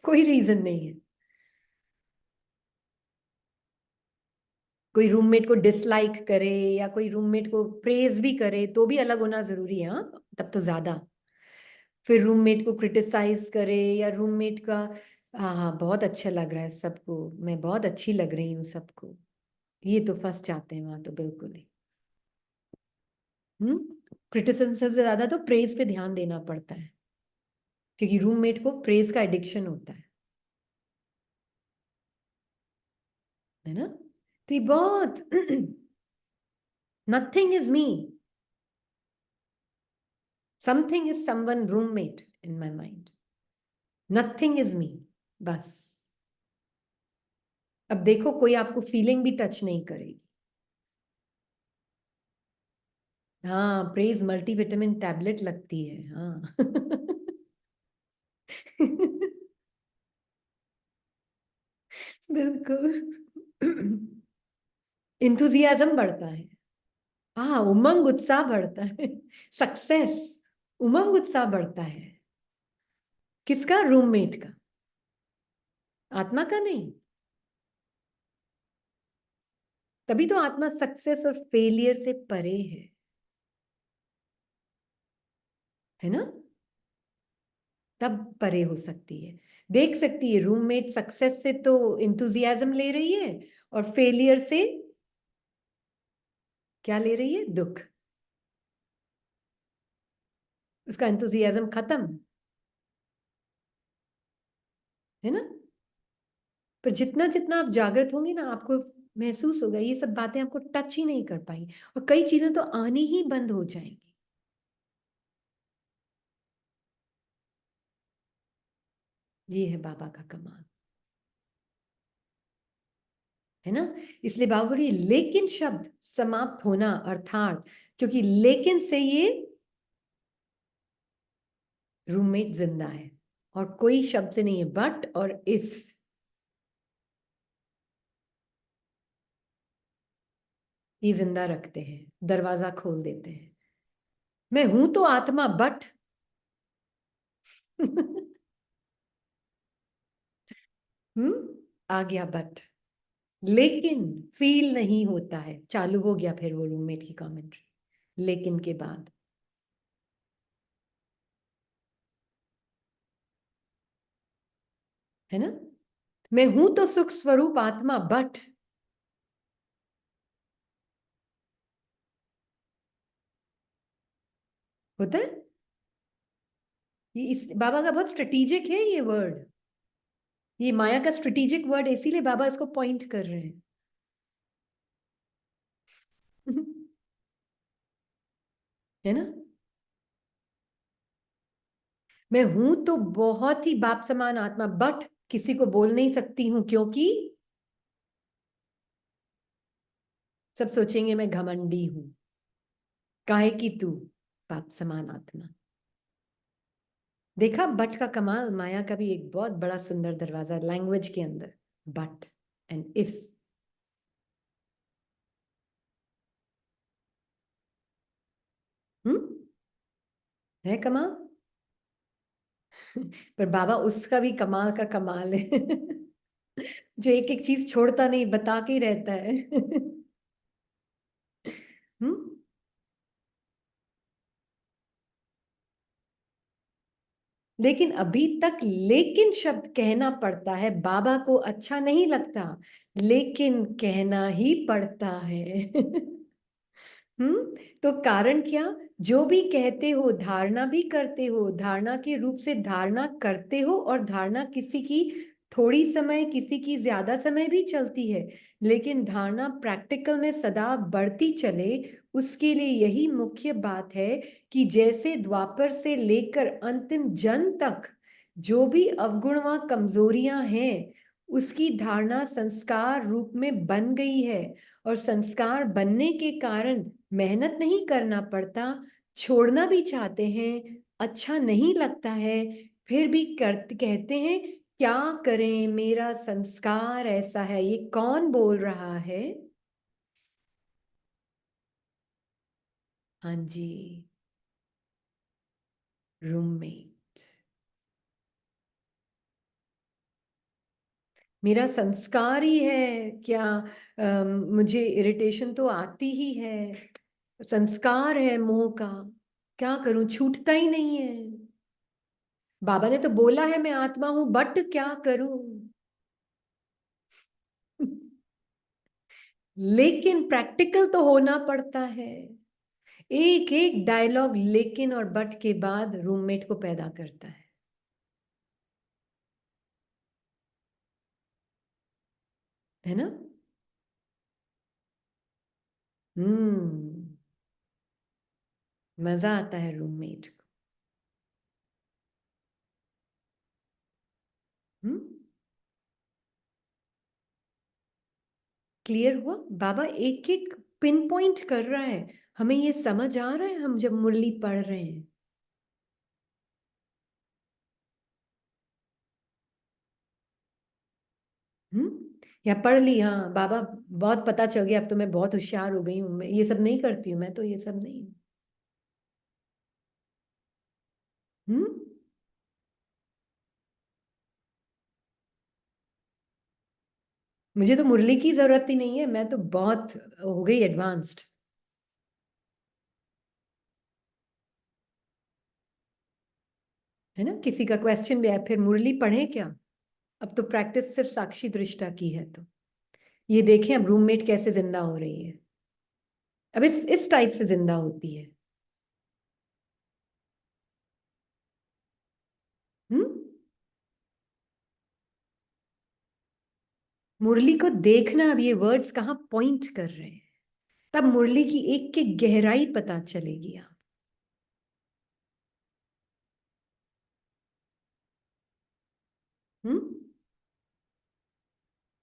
कोई रीजन नहीं है। कोई रूममेट को डिसलाइक करे या कोई रूममेट को प्रेज भी करे तो भी अलग होना जरूरी है, हाँ तब तो ज्यादा। फिर रूममेट को क्रिटिसाइज करे या रूममेट का, हाँ हाँ बहुत अच्छा लग रहा है सबको, मैं बहुत अच्छी लग रही हूँ सबको, ये तो फंस जाते हैं वहां तो बिल्कुल ही। क्रिटिसिज्म से ज्यादा तो प्रेज पे ध्यान देना पड़ता है, क्योंकि रूममेट को प्रेज का एडिक्शन होता है ना। तो ये बहुत nothing is me, something is someone roommate in my mind, nothing is me, बस। अब देखो कोई आपको फीलिंग भी टच नहीं करेगी। हाँ प्रेज मल्टीविटामिन टैबलेट लगती है, हाँ। बिल्कुल। इंथुजियाज्म बढ़ता है, हाँ उमंग उत्साह बढ़ता है। सक्सेस, उमंग उत्साह बढ़ता है। किसका? रूममेट का, आत्मा का नहीं। तभी तो आत्मा सक्सेस और फेलियर से परे है ना। तब परे हो सकती है, देख सकती है रूममेट सक्सेस से तो इंथुजियाज्म ले रही है, और फेलियर से क्या ले रही है? दुख। उसका इंथुजियाज्म खत्म है ना। पर जितना जितना आप जागृत होंगे ना, आपको महसूस होगा ये सब बातें आपको टच ही नहीं कर पाएंगी, और कई चीजें तो आनी ही बंद हो जाएंगी। ये है बाबा का कमाल, है ना। इसलिए बाबा बोलिए लेकिन शब्द समाप्त होना, अर्थात क्योंकि लेकिन से ये रूममेट जिंदा है, और कोई शब्द से नहीं है, बट और इफ। ये जिंदा रखते हैं, दरवाजा खोल देते हैं। मैं हूं तो आत्मा, बट आ गया बट, लेकिन फील नहीं होता है। चालू हो गया फिर वो रूममेट की कमेंट्री लेकिन के बाद, है ना। मैं हूं तो सुख स्वरूप आत्मा, बट होता है। ये इस बाबा का बहुत स्ट्रेटेजिक है ये वर्ड, ये माया का स्ट्रेटेजिक वर्ड, इसीलिए बाबा इसको पॉइंट कर रहे हैं। है ना। मैं हूं तो बहुत ही बाप समान आत्मा, बट किसी को बोल नहीं सकती हूं, क्योंकि सब सोचेंगे मैं घमंडी हूं। काहे की तू बाप समान आत्मा। देखा बट का कमाल, माया का भी एक बहुत बड़ा सुंदर दरवाजा लैंग्वेज के अंदर, बट एंड इफ। हम्म, है कमाल। पर बाबा उसका भी कमाल का कमाल है। जो एक एक चीज छोड़ता नहीं, बता के ही रहता है। हम्म। लेकिन अभी तक लेकिन शब्द कहना पड़ता है, बाबा को अच्छा नहीं लगता, लेकिन कहना ही पड़ता है। तो कारण क्या? जो भी कहते हो, धारणा भी करते हो, धारणा के रूप से धारणा करते हो, और धारणा किसी की थोड़ी समय, किसी की ज्यादा समय भी चलती है, लेकिन धारणा प्रैक्टिकल में सदा बढ़ती चले, उसके लिए यही मुख्य बात है कि जैसे द्वापर से लेकर अंतिम जन्म तक जो भी अवगुण व कमजोरियां हैं, उसकी धारणा संस्कार रूप में बन गई है, और संस्कार बनने के कारण मेहनत नहीं करना पड़ता, छोड़ना भी चाहते हैं, अच्छा नहीं लगता है, फिर भी कहते हैं क्या करें, मेरा संस्कार ऐसा है। ये कौन बोल रहा है? हाँ जी, रूममेट। मेरा संस्कार ही है क्या? मुझे इरिटेशन तो आती ही है, संस्कार है मोह का, क्या करूं, छूटता ही नहीं है। बाबा ने तो बोला है मैं आत्मा हूं, बट क्या करूं? लेकिन प्रैक्टिकल तो होना पड़ता है। एक एक डायलॉग लेकिन और बट के बाद रूममेट को पैदा करता है ना? मजा आता है रूममेट को। क्लियर हुआ? बाबा एक एक पिन पॉइंट कर रहा है, हमें ये समझ आ रहा है हम जब मुरली पढ़ रहे हैं। या पढ़ ली, हाँ बाबा बहुत पता चल गया, अब तो मैं बहुत होशियार हो गई हूँ, मैं ये सब नहीं करती हूँ, मैं तो ये सब नहीं। हम्म। मुझे तो मुरली की जरूरत ही नहीं है, मैं तो बहुत हो गई एडवांस्ड। है ना? किसी का क्वेश्चन भी है, फिर मुरली पढ़े क्या? अब तो प्रैक्टिस सिर्फ साक्षी दृष्टा की है, तो ये देखें अब रूममेट कैसे जिंदा हो रही है, अब इस टाइप से जिंदा होती है। हम्म। मुरली को देखना, अब ये वर्ड्स कहाँ पॉइंट कर रहे हैं, तब मुरली की एक की गहराई पता चलेगी। आप हम्म।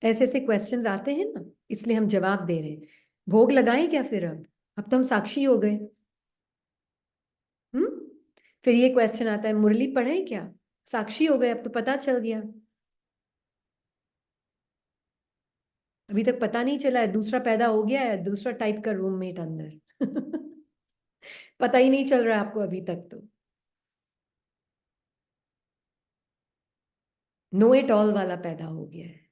ऐसे ऐसे क्वेश्चंस आते हैं ना, इसलिए हम जवाब दे रहे हैं। भोग लगाएं क्या फिर? अब तो हम साक्षी हो गए। हम्म। फिर ये क्वेश्चन आता है, मुरली पढ़े क्या? साक्षी हो गए, अब तो पता चल गया। अभी तक पता नहीं चला है, दूसरा पैदा हो गया है, दूसरा टाइप का रूममेट अंदर। पता ही नहीं चल रहा है आपको अभी तक तो। नो इट ऑल वाला पैदा हो गया है।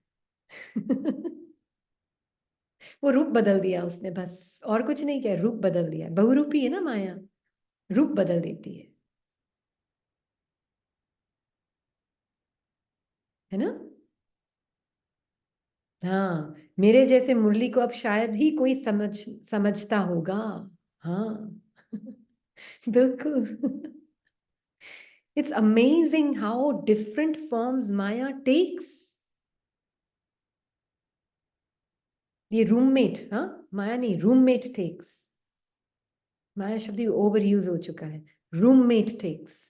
वो रूप बदल दिया उसने, बस और कुछ नहीं किया, रूप बदल दिया। बहुरूपी है ना माया, रूप बदल देती है ना? हाँ, मेरे जैसे मुरली को अब शायद ही कोई समझता होगा। हाँ। बिल्कुल। It's amazing how different forms maya takes. ये रूममेट, हाँ माया नहीं, रूममेट टेक्स। माया शब्द ओवर यूज हो चुका है, रूममेट टेक्स।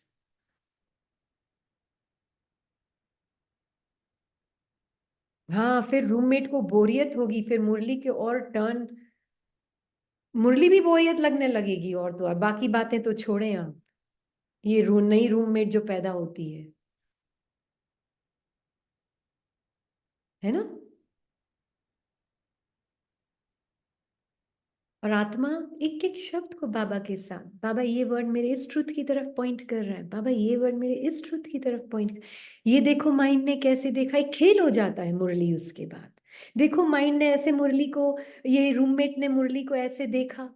हाँ, फिर रूममेट को बोरियत होगी, फिर मुरली के और टर्न, मुरली भी बोरियत लगने लगेगी, और बाकी बातें तो छोड़ें आप। ये नई रूममेट जो पैदा होती है ना? और आत्मा एक एक शब्द को बाबा के साथ, बाबा ये वर्ड मेरे इस ट्रुथ की तरफ पॉइंट कर रहा है, बाबा ये वर्ड मेरे इस ट्रुथ की तरफ पॉइंट। ये देखो माइंड ने कैसे देखा, एक खेल हो जाता है मुरली उसके बाद। देखो माइंड ने ऐसे मुरली को, ये रूममेट ने मुरली को ऐसे देखा,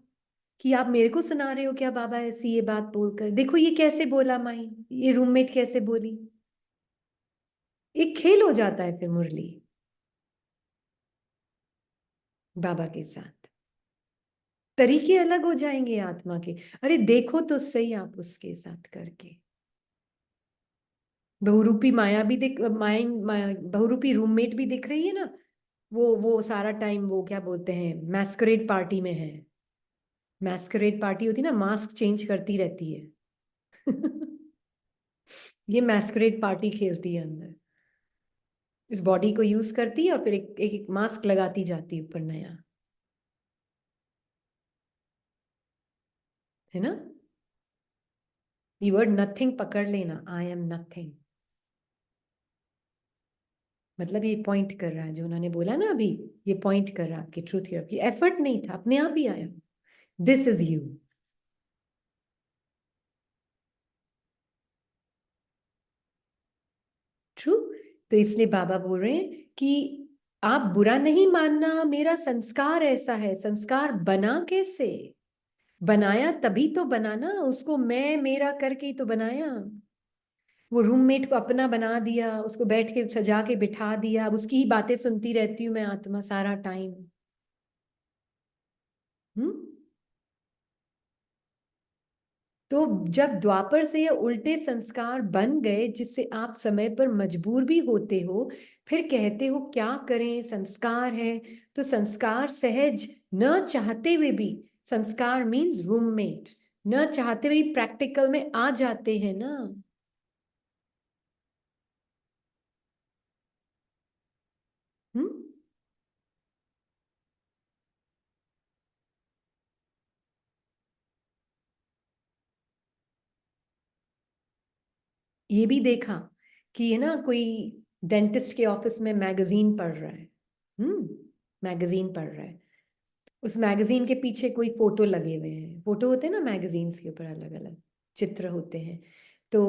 कि आप मेरे को सुना रहे हो क्या बाबा ऐसी ये बात बोलकर? देखो ये कैसे बोला माइंड, ये रूममेट कैसे बोली। एक खेल हो जाता है फिर मुरली बाबा के साथ, तरीके अलग हो जाएंगे आत्मा के। अरे देखो तो सही आप उसके साथ करके। बहुरूपी माया भी दिख, बहुरूपी रूममेट भी दिख रही है ना। वो सारा टाइम वो क्या बोलते हैं, मैस्करेड पार्टी में है। मैस्करेड पार्टी होती है ना, मास्क चेंज करती रहती है। ये मैस्करेड पार्टी खेलती है अंदर, इस बॉडी को यूज करती है और फिर एक एक, एक मास्क लगाती जाती है ऊपर नया, है ना। ये वर्ड नथिंग पकड़ लेना, आई एम नथिंग, मतलब ये पॉइंट कर रहा है जो उन्होंने बोला ना अभी, ये पॉइंट कर रहा है आपकी ट्रूथ की, आपकी एफर्ट नहीं था, अपने आप ही आया। This is you. ट्रू। तो इसलिए बाबा बोल रहे हैं कि आप बुरा नहीं मानना, मेरा संस्कार ऐसा है। संस्कार बना कैसे? बनाया तभी तो बना ना, उसको मैं मेरा करके ही तो बनाया। वो रूममेट को अपना बना दिया, उसको बैठ के सजा के बिठा दिया, अब उसकी ही बातें सुनती रहती हूँ मैं आत्मा सारा टाइम। तो जब द्वापर से ये उल्टे संस्कार बन गए जिससे आप समय पर मजबूर भी होते हो, फिर कहते हो क्या करें, संस्कार है। तो संस्कार सहज न चाहते हुए भी, संस्कार मीन्स रूममेट, न चाहते हुए प्रैक्टिकल में आ जाते हैं ना। हम्म। ये भी देखा कि है ना, कोई डेंटिस्ट के ऑफिस में मैगजीन पढ़ रहा है। मैगजीन पढ़ रहा है, उस मैगजीन के पीछे कोई फोटो लगे हुए हैं, फोटो होते हैं ना मैगजीन्स के ऊपर, अलग अलग चित्र होते हैं। तो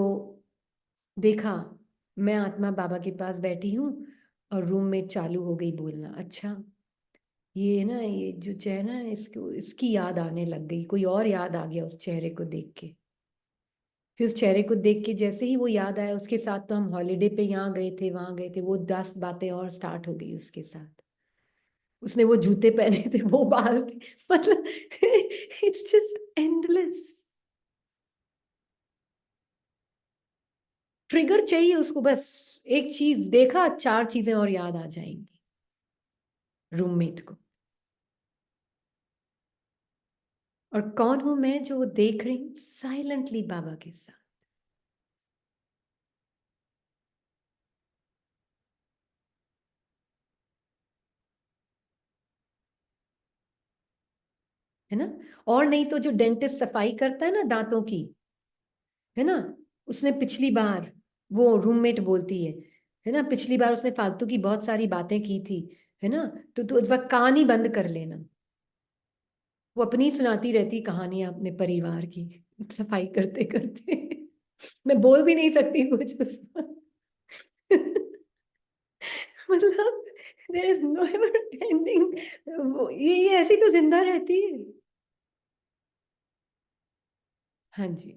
देखा, मैं आत्मा बाबा के पास बैठी हूँ और रूम में चालू हो गई बोलना, अच्छा ये ना, ये जो चेहरा है इसको, इसकी याद आने लग गई, कोई और याद आ गया उस चेहरे को देख के। फिर उस चेहरे को देख के जैसे ही वो याद आया, उसके साथ तो हम हॉलीडे पे यहाँ गए थे वहां गए थे, वो 10 बातें और स्टार्ट हो गई उसके साथ। उसने वो जूते पहने थे, वो बाल थे, मतलब इट्स जस्ट एंडलेस। ट्रिगर चाहिए उसको, बस एक चीज देखा, 4 चीजें और याद आ जाएंगी रूममेट को। और कौन हूं मैं जो वो देख रही हूं साइलेंटली बाबा के साथ। है ना। और नहीं तो जो डेंटिस्ट सफाई करता है ना दांतों की, है ना, उसने पिछली बार, वो रूममेट बोलती है ना, पिछली बार उसने फालतू की बहुत सारी बातें की थी, है ना। तो इस बार कान ही बंद कर लेना। वो अपनी सुनाती रहती कहानियां अपने परिवार की, सफाई करते करते। मैं बोल भी नहीं सकती कुछ उसमें। मतलब there is no ever ending. ये ऐसी तो जिंदा रहती है। हाँ जी।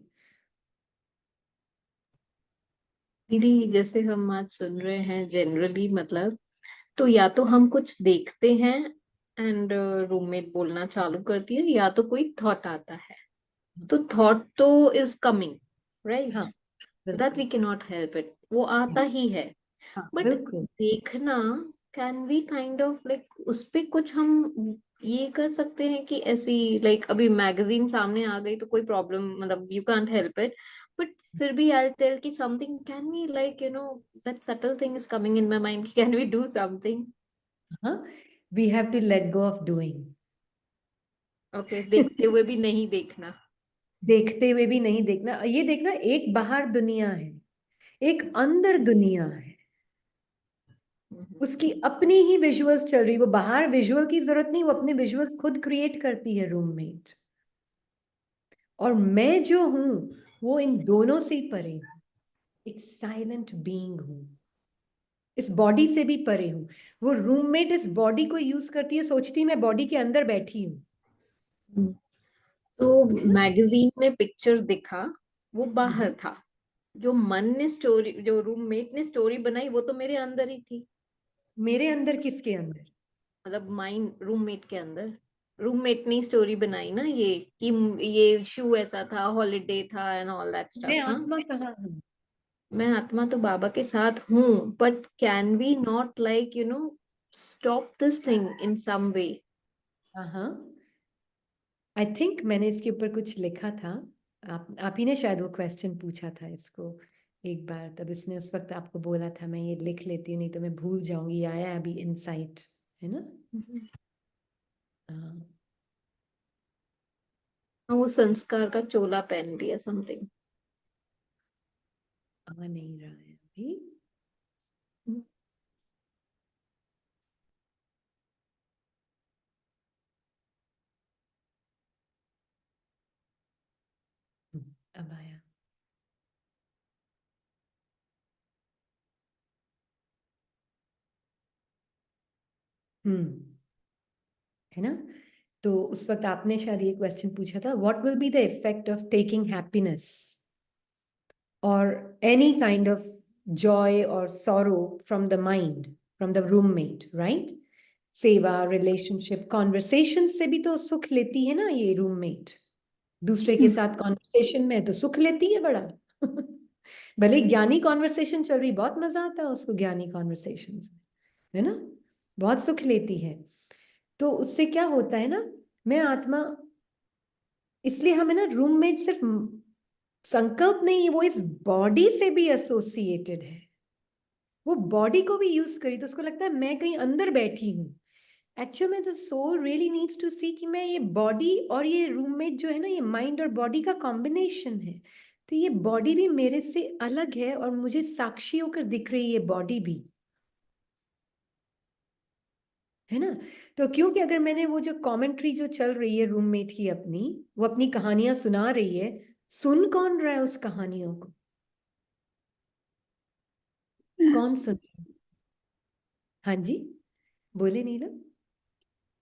दीदी जैसे हम आज सुन रहे हैं जनरली, मतलब तो या तो हम कुछ देखते हैं एंड रूममेट बोलना चालू करती है, या तो कोई थॉट आता है। तो थॉट तो इज कमिंग, राइट, हाँ दैट वी बिल्कुल। कैन नॉट हेल्प इट, वो आता ही है। हाँ बट बिल्कुल। देखना, can we kind of like उस पे कुछ हम ये कर सकते हैं कि ऐसी लाइक अभी मैगजीन सामने आ गई तो कोई प्रॉब्लम, मतलब you can't help it, but फिर भी आई टेल कि something can we like that subtle thing is coming in my mind, can we do something. हाँ, we have to let go of doing. Okay, देखते हुए भी नहीं देखना। देखते हुए भी नहीं देखना, ये देखना एक बाहर दुनिया है, एक अंदर दुनिया है, उसकी अपनी ही विजुअल्स चल रही। वो बाहर विजुअल की जरूरत नहीं, वो अपने विजुअल्स खुद क्रिएट करती है रूममेट। और मैं जो हूं वो इन दोनों से परे हूं, एक साइलेंट बीइंग हूं, इस बॉडी से भी परे हूं। वो रूममेट इस बॉडी को यूज करती है, सोचती मैं बॉडी के अंदर बैठी हूं। तो मैगजीन में पिक्चर दिखा, वो बाहर था। जो मन ने स्टोरी, जो रूममेट ने स्टोरी बनाई, वो तो मेरे अंदर ही थी। मेरे अंदर किसके अंदर? मतलब माइंड, रूममेट के अंदर। रूममेट ने स्टोरी बनाई ना, ये कि ये शू ऐसा था, हॉलिडे था एंड ऑल दैट मैं स्टफ ना। आत्मा कहाँ हूँ? मैं आत्मा तो बाबा के साथ हूँ, but can we not like stop this thing in some way? हाँ, आई थिंक मैंने इसके ऊपर कुछ लिखा था। आप ही ने शायद वो क्वेश्चन पूछा था इसको एक बार, तब इसने उस वक्त आपको बोला था मैं ये लिख लेती हूँ, नहीं तो मैं भूल जाऊंगी, आया अभी इनसाइट, है ना? हाँ। वो संस्कार का चोला पहन लिया समथिंग। आ नहीं रहा है अभी। अब आया। है ना? तो उस वक्त आपने शायद ये क्वेश्चन पूछा था, what will be the effect of taking happiness or any kind of joy or sorrow from the mind, from the roommate, right? सेवा, रिलेशनशिप, कॉन्वर्सेशन से भी तो सुख लेती है ना ये रूममेट। दूसरे के साथ कॉन्वर्सेशन में तो सुख लेती है बड़ा। भले ज्ञानी कॉन्वर्सेशन चल रही, बहुत मजा आता है उसको ज्ञानी कॉन्वर्सेशन में, है ना? बहुत सुख लेती है। तो उससे क्या होता है ना, मैं आत्मा, इसलिए हमें ना रूममेट सिर्फ संकल्प नहीं, वो इस बॉडी से भी एसोसिएटेड है। वो बॉडी को भी यूज करी तो उसको लगता है मैं कहीं अंदर बैठी हूँ। एक्चुअल में the soul really needs to see कि मैं ये बॉडी और ये रूममेट जो है ना, ये माइंड और बॉडी का कॉम्बिनेशन है। तो ये बॉडी भी मेरे से अलग है और मुझे साक्षी होकर दिख रही है बॉडी भी, है ना? तो क्योंकि अगर मैंने वो जो कमेंट्री जो चल रही है रूममेट की अपनी, वो अपनी कहानियां सुना रही है, सुन कौन रहा है उस कहानियों को? कौन सुन? हाँ जी, बोले नीलम।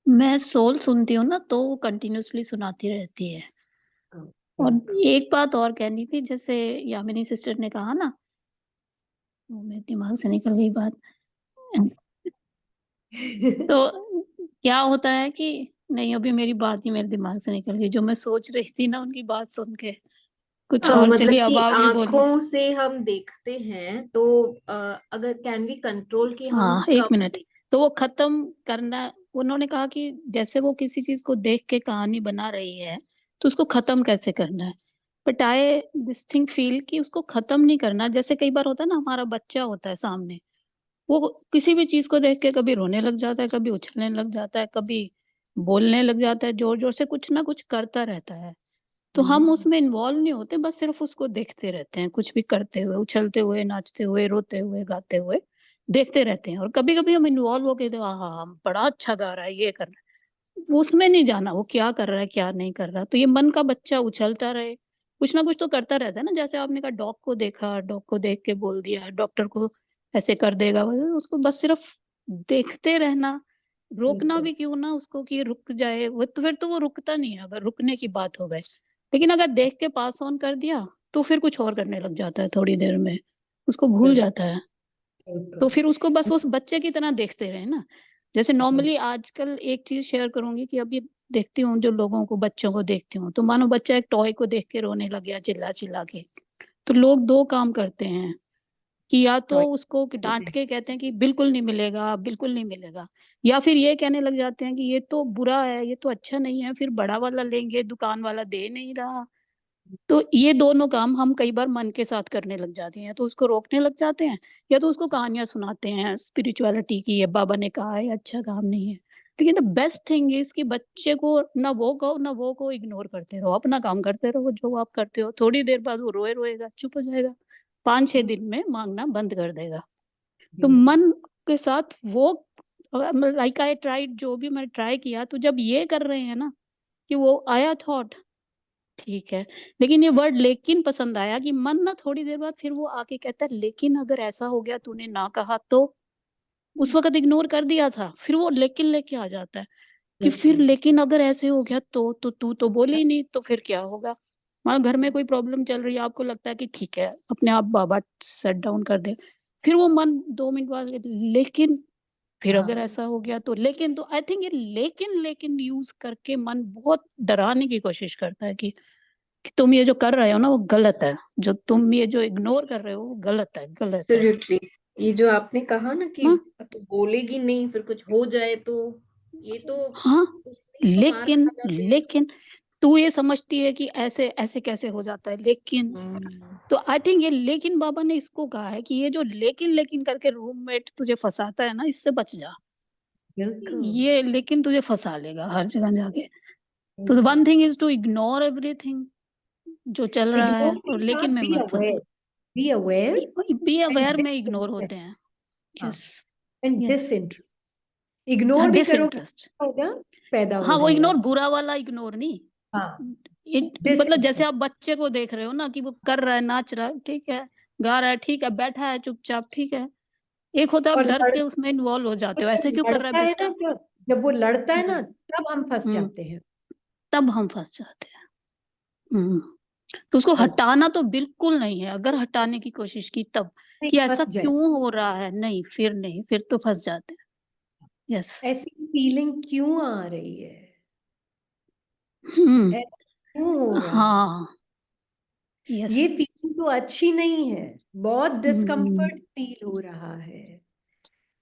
मैं सोल सुनती हूँ ना, तो वो कंटिन्यूअसली सुनाती रहती है। और एक बात और कहनी थी, जैसे यामिनी सिस्टर ने कहा ना, वो मेरे दिमाग से निकल गई बात। तो क्या होता है कि नहीं, अभी मेरी बात ही मेरे दिमाग से निकल गई, जो मैं सोच रही थी ना उनकी बात सुन के कुछ और मतलब चली। कि अब आपने बोली। आंखों से हम देखते हैं तो अगर कैन वी कंट्रोल कि हम हाँ, एक कब मिनट। तो वो खत्म करना, उन्होंने कहा कि जैसे वो किसी चीज को देख के कहानी बना रही है, तो उसको खत्म कैसे करना है। But I this thing feel कि उसको खत्म नहीं करना। जैसे कई बार होता है ना, हमारा बच्चा होता है सामने, वो किसी भी चीज को देख के कभी रोने लग जाता है, कभी उछलने लग जाता है, कभी बोलने लग जाता है, जोर जोर से कुछ ना कुछ करता रहता है। तो हम उसमें इन्वॉल्व नहीं होते, बस सिर्फ उसको देखते रहते हैं, कुछ भी करते हुए, उछलते हुए, नाचते हुए, रोते हुए, गाते हुए देखते रहते हैं। और कभी कभी हम इन्वॉल्व होके, हाँ बड़ा अच्छा गा रहा है, ये कर रहा है, उसमें नहीं जाना वो क्या कर रहा है क्या नहीं कर रहा। तो ये मन का बच्चा उछलता रहे, कुछ ना कुछ तो करता रहता है ना। जैसे आपने कहा डॉग को देखा, डॉग को देख के बोल दिया, डॉक्टर को ऐसे कर देगा, उसको बस सिर्फ देखते रहना, रोकना भी क्यों ना उसको कि रुक जाए, वो तो फिर तो वो रुकता नहीं है अगर रुकने की बात हो गई। लेकिन अगर देख के पास ऑन कर दिया, तो फिर कुछ और करने लग जाता है, थोड़ी देर में उसको भूल जाता है। तो फिर उसको बस उस बच्चे की तरह देखते रहे ना। जैसे नॉर्मली आजकल एक चीज शेयर करूंगी कि अभी देखती हूँ जो लोगों को, बच्चों को देखती हूँ, तो मानो बच्चा एक टॉय को देख के रोने लग गया चिल्ला चिल्ला के, तो लोग दो काम करते हैं कि या तो उसको डांट के कहते हैं कि बिल्कुल नहीं मिलेगा, बिल्कुल नहीं मिलेगा, या फिर ये कहने लग जाते हैं कि ये तो बुरा है, ये तो अच्छा नहीं है, फिर बड़ा वाला लेंगे, दुकान वाला दे नहीं रहा। तो ये दोनों काम हम कई बार मन के साथ करने लग जाते हैं, तो उसको रोकने लग जाते हैं, या तो उसको कहानियां सुनाते हैं स्पिरिचुअलिटी की, ये बाबा ने कहा है, अच्छा काम नहीं है। लेकिन द बेस्ट थिंग इज कि बच्चे को ना वो कहो ना वो को, इग्नोर करते रहो, अपना काम करते रहो जो आप करते हो। थोड़ी देर बाद वो रोएगा, चुप हो जाएगा, 5-6 दिन में मांगना बंद कर देगा। तो मन के साथ वो, लाइक आई ट्राइड, जो भी मैं ट्राई किया, तो जब ये कर रहे हैं ना कि वो आया थॉट, ठीक है, लेकिन ये वर्ड लेकिन पसंद आया कि मन ना थोड़ी देर बाद फिर वो आके कहता है लेकिन अगर ऐसा हो गया, तूने ना कहा तो। उस वक्त इग्नोर कर दिया था, फिर वो लेकिन लेके आ जाता है। कि फिर Exactly. लेकिन अगर ऐसे हो गया तो तू तो बोली ही नहीं, तो फिर क्या होगा? मान घर में कोई प्रॉब्लम चल रही है, आपको लगता है कि ठीक है अपने आप बाबा सेट डाउन कर दे, फिर वो मन 2 मिनट बाद लेकिन फिर अगर हाँ ऐसा हो गया तो लेकिन, तो आई थिंक ये लेकिन यूज करके मन बहुत डराने की कोशिश करता है कि तुम ये जो कर रहे हो ना वो गलत है, जो तुम ये जो इग्नोर कर रहे हो वो गलत है, गलत है। एब्सोल्युटली। ये जो आपने कहा ना कि हाँ तो बोलेगी नहीं फिर कुछ हो जाए तो ये तो हाँ, उसने तो मार लेकिन खा जाते हैं। लेकिन तू ये समझती है कि ऐसे ऐसे कैसे हो जाता है, लेकिन तो आई थिंक ये लेकिन बाबा ने इसको कहा है कि ये जो लेकिन करके रूममेट तुझे फंसाता है ना, इससे बच जा। बिल्कुल ये लेकिन तुझे फंसा लेगा हर जगह जाके। तो बिल्कुल। One thing is to ignore everything जो चल रहा है, इग्नोर के और साथ लेकिन में बी मत फंसो। Aware, be aware be and aware में इग्नोर होते डिसइंटरेस्ट। हैं। हाँ, yes and yes, disinterest. Ignore भी करोगे डिसइंटरेस्ट। होगा, पैदा हो हाँ वो जाएगा। इग्नोर बुरा वाला इग्नोर नहीं, हाँ, मतलब जैसे डिसइंटरेस्ट। आप बच्चे को देख रहे हो ना कि वो कर रहा है, नाच रहा है, ठीक है, गा रहा है, ठीक है, बैठा है चुपचाप, ठीक है। एक होता है आप और डर के उसमें इन्वॉल्व हो जाते हो, ऐसे जब क्यों कर रहा है लड़ता है ना, बेटा। जब वो लड़ता है ना, हम्म तब हम फंस हम्म, जाते हैं। तब हम फंस जाते हैं। तो उसको बस हटाना तो बिल्कुल नहीं है, अगर हटाने की कोशिश की तब नहीं, कि ऐसा फंस जाए। क्यों हो रहा है, नहीं फिर नहीं, फिर तो फंस जाते हैं। यस। ऐसी फीलिंग क्यों आ रही है, हम्म, ऐसा क्यों हो रहा है? हाँ यस। ये फीलिंग तो अच्छी नहीं है, बहुत डिस्कम्फर्ट फील हो रहा है।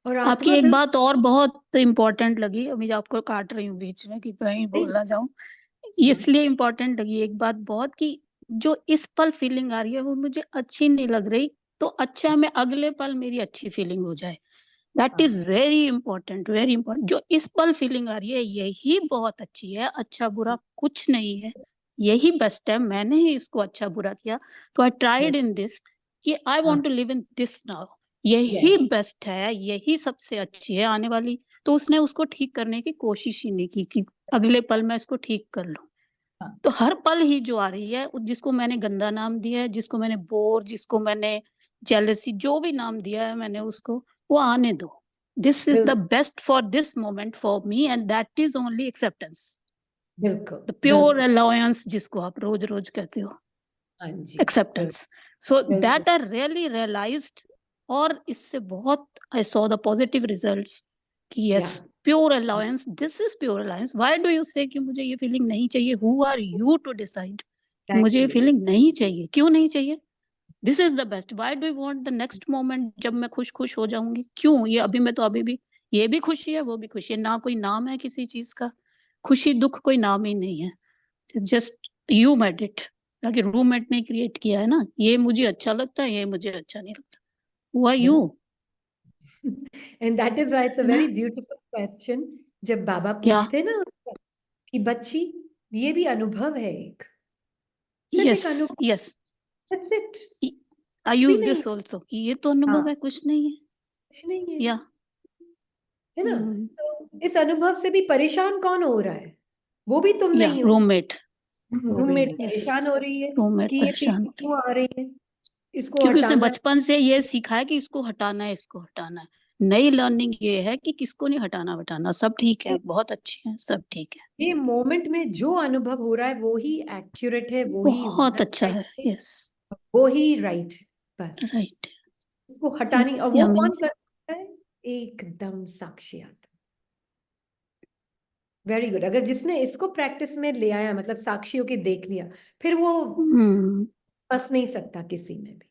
और आपकी आत्मा एक बिल्कुल बात और बहुत इम्पोर्टेंट लगी, अभी आपको काट रही हूँ बीच में कि कहीं नहीं। बोलना जाऊं, हाँ, इसलिए इम्पोर्टेंट लगी एक बात बहुत, कि जो इस पल फीलिंग आ रही है वो मुझे अच्छी नहीं लग रही, तो अच्छा मैं अगले पल मेरी अच्छी फीलिंग हो जाए। दैट इज हाँ, वेरी इंपॉर्टेंट, वेरी इंपॉर्टेंट। जो इस पल फीलिंग आ रही है यही बहुत अच्छी है, अच्छा बुरा कुछ नहीं है, यही बेस्ट है। मैंने ही इसको अच्छा बुरा किया, तो आई ट्राइड इन दिस कि आई हाँ, want to live in this now, यही यस, बेस्ट है, यही सबसे अच्छी है आने वाली। तो उसने उसको ठीक करने की कोशिश ही नहीं की कि अगले पल मैं इसको ठीक कर लूं। हाँ, तो हर पल ही जो आ रही है, जिसको मैंने गंदा नाम दिया है, जिसको मैंने बोर, जिसको मैंने जेलसी, जो भी नाम दिया है मैंने उसको, वो आने दो। दिस इज द बिल्कुल best for this moment for me, and that is only acceptance, बिल्कुल द प्योर बिल्कुल। अलाउंस जिसको आप रोज रोज कहते हो, हाँ जी, बिल्कुल एक्सेप्टेंस। सो बिल्कुल। दैट आई रियली रियलाइज्ड, और इससे बहुत I saw the positive results कि या yes, pure allowance, this is pure allowance. Why do you say कि मुझे ये फीलिंग नहीं चाहिए? Who are you to decide कि मुझे ये एग्जैक्टली। फीलिंग नहीं चाहिए, क्यों नहीं चाहिए? This is the best. Why do you want the next moment जब मैं खुश खुश हो जाऊंगी? क्यों? ये अभी मैं तो अभी भी, ये भी खुशी है वो भी खुशी है, ना कोई नाम है किसी चीज का, खुशी दुख कोई नाम ही नहीं है, जस्ट यू मेड इट। ताकि रूममेट ने क्रिएट किया है ना, ये मुझे अच्छा लगता है, ये मुझे अच्छा नहीं लगता, who are you? And that is why it's a है ना? Very beautiful question. जब बाबा क्या? पूछते ना उसको कि बच्ची, ये भी अनुभव है, एक सिर्फ यस एक अनुभव, यस, that's it, आई कुछ भी यूज नहीं। दिस ऑल्सो कि ये तो अनुभव हाँ, है, कुछ नहीं है। कुछ नहीं है, या है ना? तो इस अनुभव से भी परेशान कौन हो रहा है? वो भी तुम या नहीं हो। रूममेट, वो भी रूममेट नहीं। यस, परेशान हो रही है रूममेट कि ये परेशान फीलिंग हो रही क्यों आ रही है, इसको क्योंकि उसने हटाना है। बचपन से ये सीखा है कि इसको हटाना है, इसको हटाना है। नई लर्निंग ये है कि किसको नहीं हटाना बटाना, सब ठीक है, बहुत अच्छे हैं, सब ठीक है, ये मोमेंट में जो अनुभव हो रहा है वो ही एक्यूरेट है, वो ही होना बहुत अच्छा है। चाहिए, यस, वो ही राइट है। बस राइट, इसको हटानी, यस, और वो यमी। कौन कर सकता है? एकदम साक्षी आत्मा। Very good. अगर जिसने इसको प्रैक्टिस में ले आया, मतलब साक्षी होके देख लिया, फिर वो हम्म, फंस नहीं सकता किसी में भी।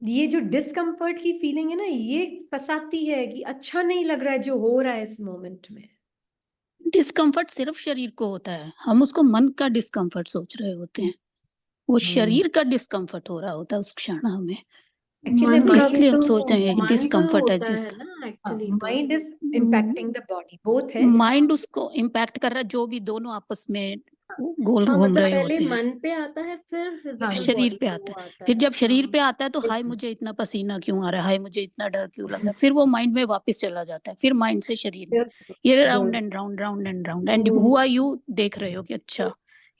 ये जो डिस्कम्फर्ट की फीलिंग है ना, ये फंसाती है कि अच्छा नहीं लग रहा है जो हो रहा है इस मोमेंट में। डिस्कम्फर्ट सिर्फ शरीर को होता है, हम उसको मन का डिस्कम्फर्ट सोच रहे होते हैं, वो शरीर का डिस्कम्फर्ट हो रहा होता है उस क्षण हमें, एक्चुअली मन का भी इसलिए हम तो सोचते हैं कि माइंड डिस्कम्फर्ट है होता है जिसका। ना एक्चुअली तो। Mind is impacting the body, both है। माइंड उसको इम्पैक्ट कर रहा है, जो भी दोनों आपस में गोल हाँ घूम मतलब रहे पहले होते हैं। मन पे आता है फिर हाँ फिजिकल शरीर बॉडी पे पे आता वो है, आता फिर है। जब शरीर हाँ पे आता है तो हाय मुझे इतना पसीना क्यों आ रहा है, हाय मुझे इतना डर क्यों लग रहा है, फिर वो माइंड में वापस चला जाता है, फिर माइंड से शरीर में, ये round and round round and round, and हुआ यू देख रहे हो कि अच्छा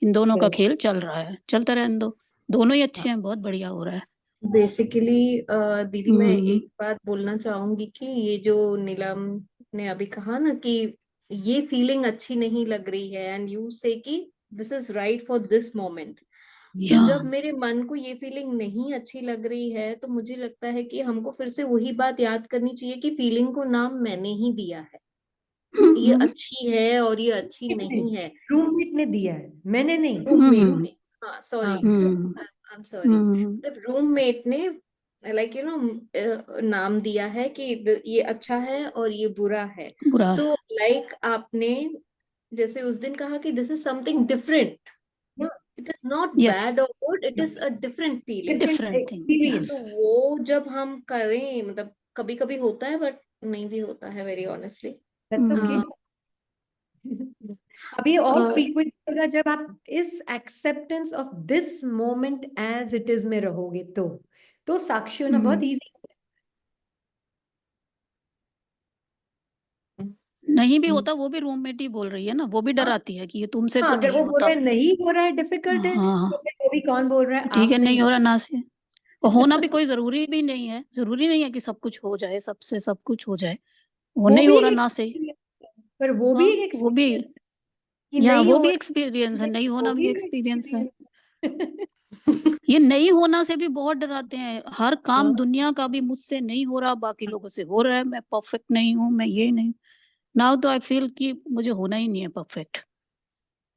इन दोनों का खेल चल रहा है, चलता रहने दो, दोनों ही अच्छे हैं, बहुत बढ़िया हो रहा है। बेसिकली दीदी मैं हम्म एक बात बोलना चाहूंगी कि ये जो नीलम ने अभी कहा ना कि ये फीलिंग अच्छी नहीं लग रही है, एंड यू से कि this is right for this moment. तो या जब मेरे मन को ये फीलिंग नहीं अच्छी लग रही है तो मुझे लगता है कि हमको फिर से वही बात याद करनी चाहिए कि फीलिंग को नाम मैंने ही दिया है। ये हम्म अच्छी है और ये अच्छी नहीं है। रूममेट ने दिया है, मैंने नहीं। रूममेट हम्म ने, हाँ सॉरी, हाँ हम्म आई एम सॉरी, हम्म मतलब रूममेट ने लाइक नाम दिया है कि ये अच्छा है और ये बुरा है। बुरा सो है। लाइक आपने जैसे उस दिन कहा कि this is something different, it is not yes, bad और good, it is a different feeling. Different different thing, experience. Yes. तो वो जब हम करें, मतलब कभी कभी होता है बट नहीं भी होता है, वेरी ऑनेस्टली। That's okay. अभी और फ्रीक्वेंट होगा जब आप इस acceptance of this moment as it is में रहोगे, तो साक्षी होना बहुत इजी। नहीं भी होता वो भी रूममेट ही बोल रही है ना, वो भी डराती है कि ये तुमसे हाँ, तो अगर नहीं वो बोल होता। रहा है नहीं हो रहा है, डिफिकल्ट है, हाँ तो फिर वो भी कौन बोल रहा है, ठीक है, आप नहीं नहीं। हो रहा ना से। और होना भी कोई जरूरी भी नहीं है, जरूरी नहीं है कि सब कुछ हो जाए, सबसे सब कुछ हो जाए। वो वो नहीं भी हो एक रहा ना से। एक्सपीरियंस है, पर वो भी हाँ एक वो भी, एक्सपीरियंस है कि या नहीं वो हो भी रहा एक्सपीरियंस है, है, नहीं वो होना भी भी एक एक्सपीरियंस है। एक्सपीरियंस। ये नहीं होना से भी बहुत डराते हैं। हर काम हाँ, दुनिया का भी मुझसे नहीं हो रहा, बाकी लोगों से हो रहा है, मैं परफेक्ट नहीं हूँ, मैं ये नहीं। नाउ तो आई फील कि मुझे होना ही नहीं है परफेक्ट।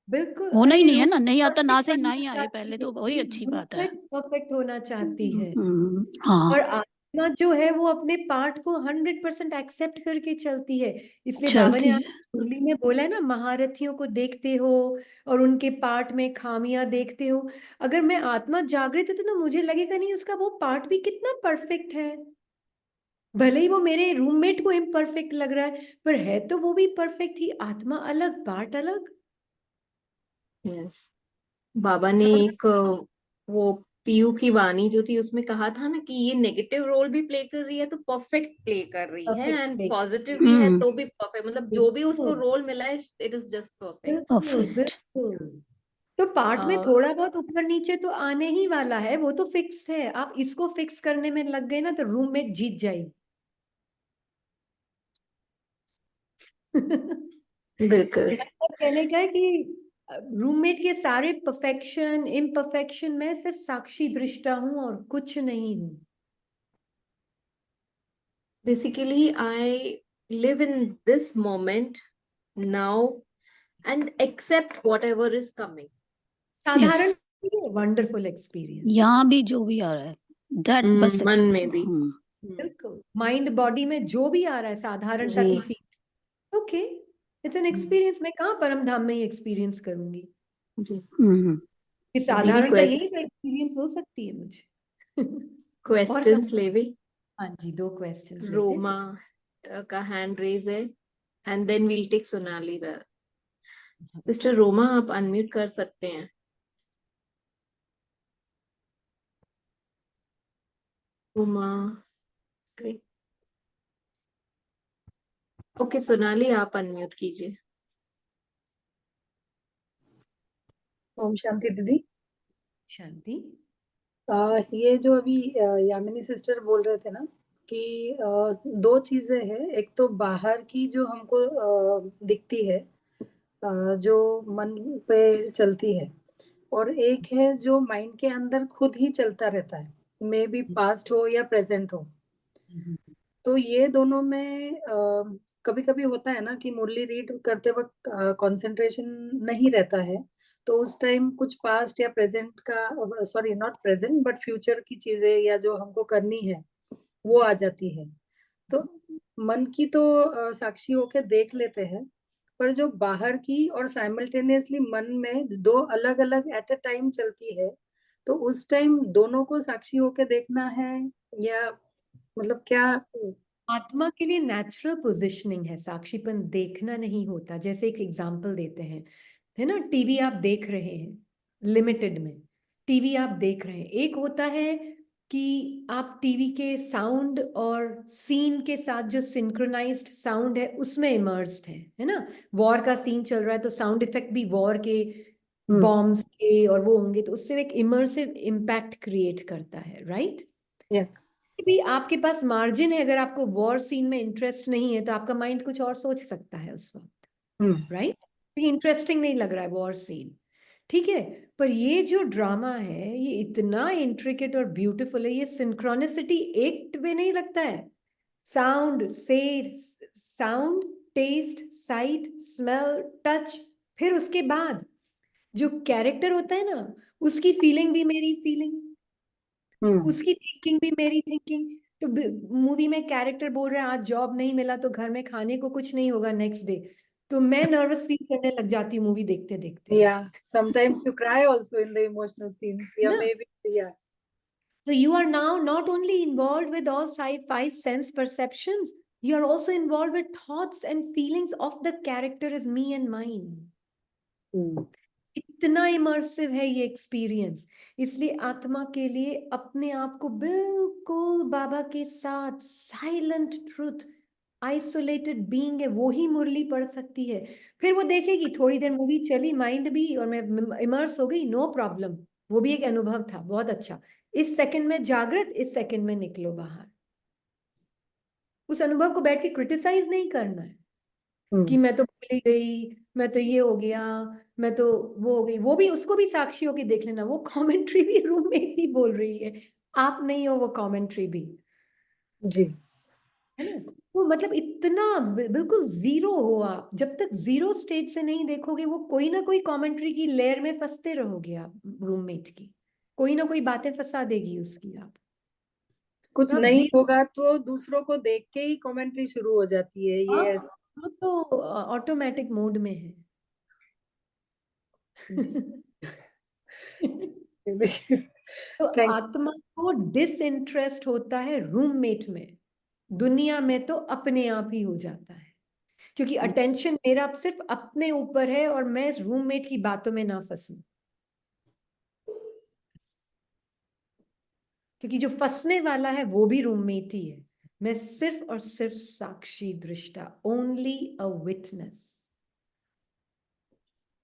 बिल्कुल। होना ही अरे नहीं है रूम ना, नहीं आता ना परफेक्ट से ना बनना ही आए चाहती पहले है, तो वही ये अच्छी बात है। रूममेट परफेक्ट होना चाहती है। और हाँ आत्मा जो है वो अपने पार्ट को 100% एक्सेप्ट करके चलती है। इसलिए बाबा ने चलती आज है। मुरली में बोला है ना, महारथियों को देखते हो और उनके पार्ट में खामियां देखते हो। अगर मैं आत्मा जागृत हूं तो मुझे लगेगा नहीं उसका वो पार्ट भी कितना परफेक्ट है। भले ही वो मेरे रूममेट को इम्परफेक्ट लग रहा है, पर है तो वो भी परफेक्ट ही। आत्मा अलग, पार्ट अलग। यस, बाबा ने एक वो पीयू की वाणी जो थी उसमें कहा था ना कि ये नेगेटिव रोल भी प्ले कर रही है तो परफेक्ट प्ले कर रही है, एंड परफेक्ट। पॉजिटिव भी है हम्म तो भी परफेक्ट, मतलब जो भी उसको बिल्कुल रोल मिला है इट इज जस्ट परफेक्ट। बिल्कुल परफेक्ट। बिल्कुल। तो पार्ट में थोड़ा बहुत ऊपर नीचे तो आने ही वाला है, वो तो फिक्स्ड है। आप इसको फिक्स करने में लग गए ना तो रूममेट जीत जाएगी। बिल्कुल। मतलब कहने का है कि रूममेट के सारे परफेक्शन इम्परफेक्शन में सिर्फ साक्षी दृष्टा हूं और कुछ नहीं हूं। Basically I live in this moment now and accept whatever is coming. Yes, साधारण वंडरफुल एक्सपीरियंस। यहाँ भी जो भी आ रहा है दैट बस मन में भी। बिल्कुल, माइंड बॉडी में जो भी आ रहा है साधारणता जी की feel, okay, it's an experience. मैं कहाँ परम धाम में ही एक्सपीरियंस करूंगी। जी। ये दीदी साधारणता यही तो एक्सपीरियंस हो सकती है मुझे। और क्वेश्चंस कहाँ। लेवे। हाँ जी, 2 क्वेश्चंस लेते रोमा का हैंड रेज है, and then we'll take Sonali. हैं। सिस्टर रोमा आप अनम्यूट कर सकते हैं। रोमा, ओके सोनाली आप अनम्यूट कीजिए। ओम शांति दीदी। शांति। ये जो अभी यामिनी सिस्टर बोल रहे थे ना कि दो चीजें हैं। एक तो बाहर की जो हमको दिखती है, जो मन पे चलती है, और एक है जो माइंड के अंदर खुद ही चलता रहता है, मे बी पास्ट हो या प्रेजेंट हो। तो ये दोनों में कभी कभी होता है ना कि मुरली रीड करते वक्त कंसंट्रेशन नहीं रहता है, तो उस टाइम कुछ पास्ट या प्रेजेंट का, sorry not present but future की चीजें या जो हमको करनी है वो आ जाती है। तो मन की तो साक्षी होके देख लेते हैं, पर जो बाहर की और साइमल्टेनियसली मन में दो अलग अलग एट ए टाइम चलती है, तो उस टाइम दोनों को साक्षी होके देखना है या मतलब क्या? आत्मा के लिए नेचुरल पोजिशनिंग है, साक्षीपन देखना नहीं होता। जैसे एक एग्जांपल देते हैं, है ना, टीवी आप देख रहे हैं, लिमिटेड में टीवी आप देख रहे हैं। एक होता है कि आप टीवी के साउंड और सीन के साथ जो सिंक्रोनाइज्ड साउंड है उसमें इमर्स्ड है ना। वॉर का सीन चल रहा है तो साउंड इफेक्ट भी वॉर के, बॉम्ब्स के और वो होंगे, तो उससे एक इमर्सिव इम्पैक्ट क्रिएट करता है, राइट। Yeah. भी आपके पास मार्जिन है, अगर आपको वॉर सीन में इंटरेस्ट नहीं है तो आपका माइंड कुछ और सोच सकता है उस वक्त, राइट? इंटरेस्टिंग नहीं लग रहा है वॉर सीन, ठीक है। पर ये जो ड्रामा है ये इतना इंट्रिकेट और ब्यूटीफुल है, ये सिंक्रोनिसिटी एक में नहीं लगता है। साउंड से sound, taste, sight, smell, touch, फिर उसके बाद जो कैरेक्टर होता है ना, उसकी फीलिंग भी मेरी फीलिंग, उसकी थिंकिंग भी मेरी थिंकिंग। तो मूवी में कैरेक्टर बोल रहा है आज जॉब नहीं मिला तो घर में खाने को कुछ नहीं होगा नेक्स्ट डे, तो मैं नर्वस फील करने लग जाती हूँ मूवी देखते देखते, Yeah, sometimes you cry also in the emotional scenes. Yeah, ना? maybe. Yeah. So you are now not only involved with all five sense perceptions, you are also involved with thoughts and feelings of the character as me and mine. इतना immersive है ये experience, इसलिए आत्मा के लिए अपने आप को बिल्कुल बाबा के साथ साइलेंट ट्रूथ, आइसोलेटेड बीइंग है, वो ही मुरली पढ़ सकती है। फिर वो देखेगी थोड़ी देर मूवी चली, माइंड भी और मैं इमर्स हो गई, नो प्रॉब्लम, वो भी एक अनुभव था बहुत अच्छा। इस सेकंड में जागृत, इस सेकंड में निकलो बाहर। उस अनुभव को बैठ के क्रिटिसाइज नहीं करना है कि मैं तो भूल ही गई, मैं तो ये हो गया, मैं तो वो हो गई। वो भी, उसको भी साक्षी होके देख लेना, वो कमेंट्री भी रूममेट ही बोल रही है, आप नहीं हो वो कमेंट्री भी, जी। है ना? वो मतलब इतना बिल्कुल जीरो हो आप, जब तक जीरो स्टेट से नहीं देखोगे वो कोई ना कोई कमेंट्री की लेयर में फंसते रहोगे आप, रूममेट की कोई ना कोई बातें फंसा देगी उसकी आप। कुछ तो आप नहीं जीरो, होगा तो दूसरों को देख के ही कमेंट्री शुरू हो जाती है, ये ऐसा। वो तो ऑटोमेटिक मोड में है। तो थैंक आत्मा को डिसइंटरेस्ट होता है रूममेट में, दुनिया में तो अपने आप ही हो जाता है, क्योंकि अटेंशन मेरा सिर्फ अपने ऊपर है और मैं इस रूममेट की बातों में ना फंसूं, क्योंकि जो फंसने वाला है वो भी रूममेट ही है। मैं सिर्फ और सिर्फ साक्षी दृष्टा, ओनली अ विटनेस,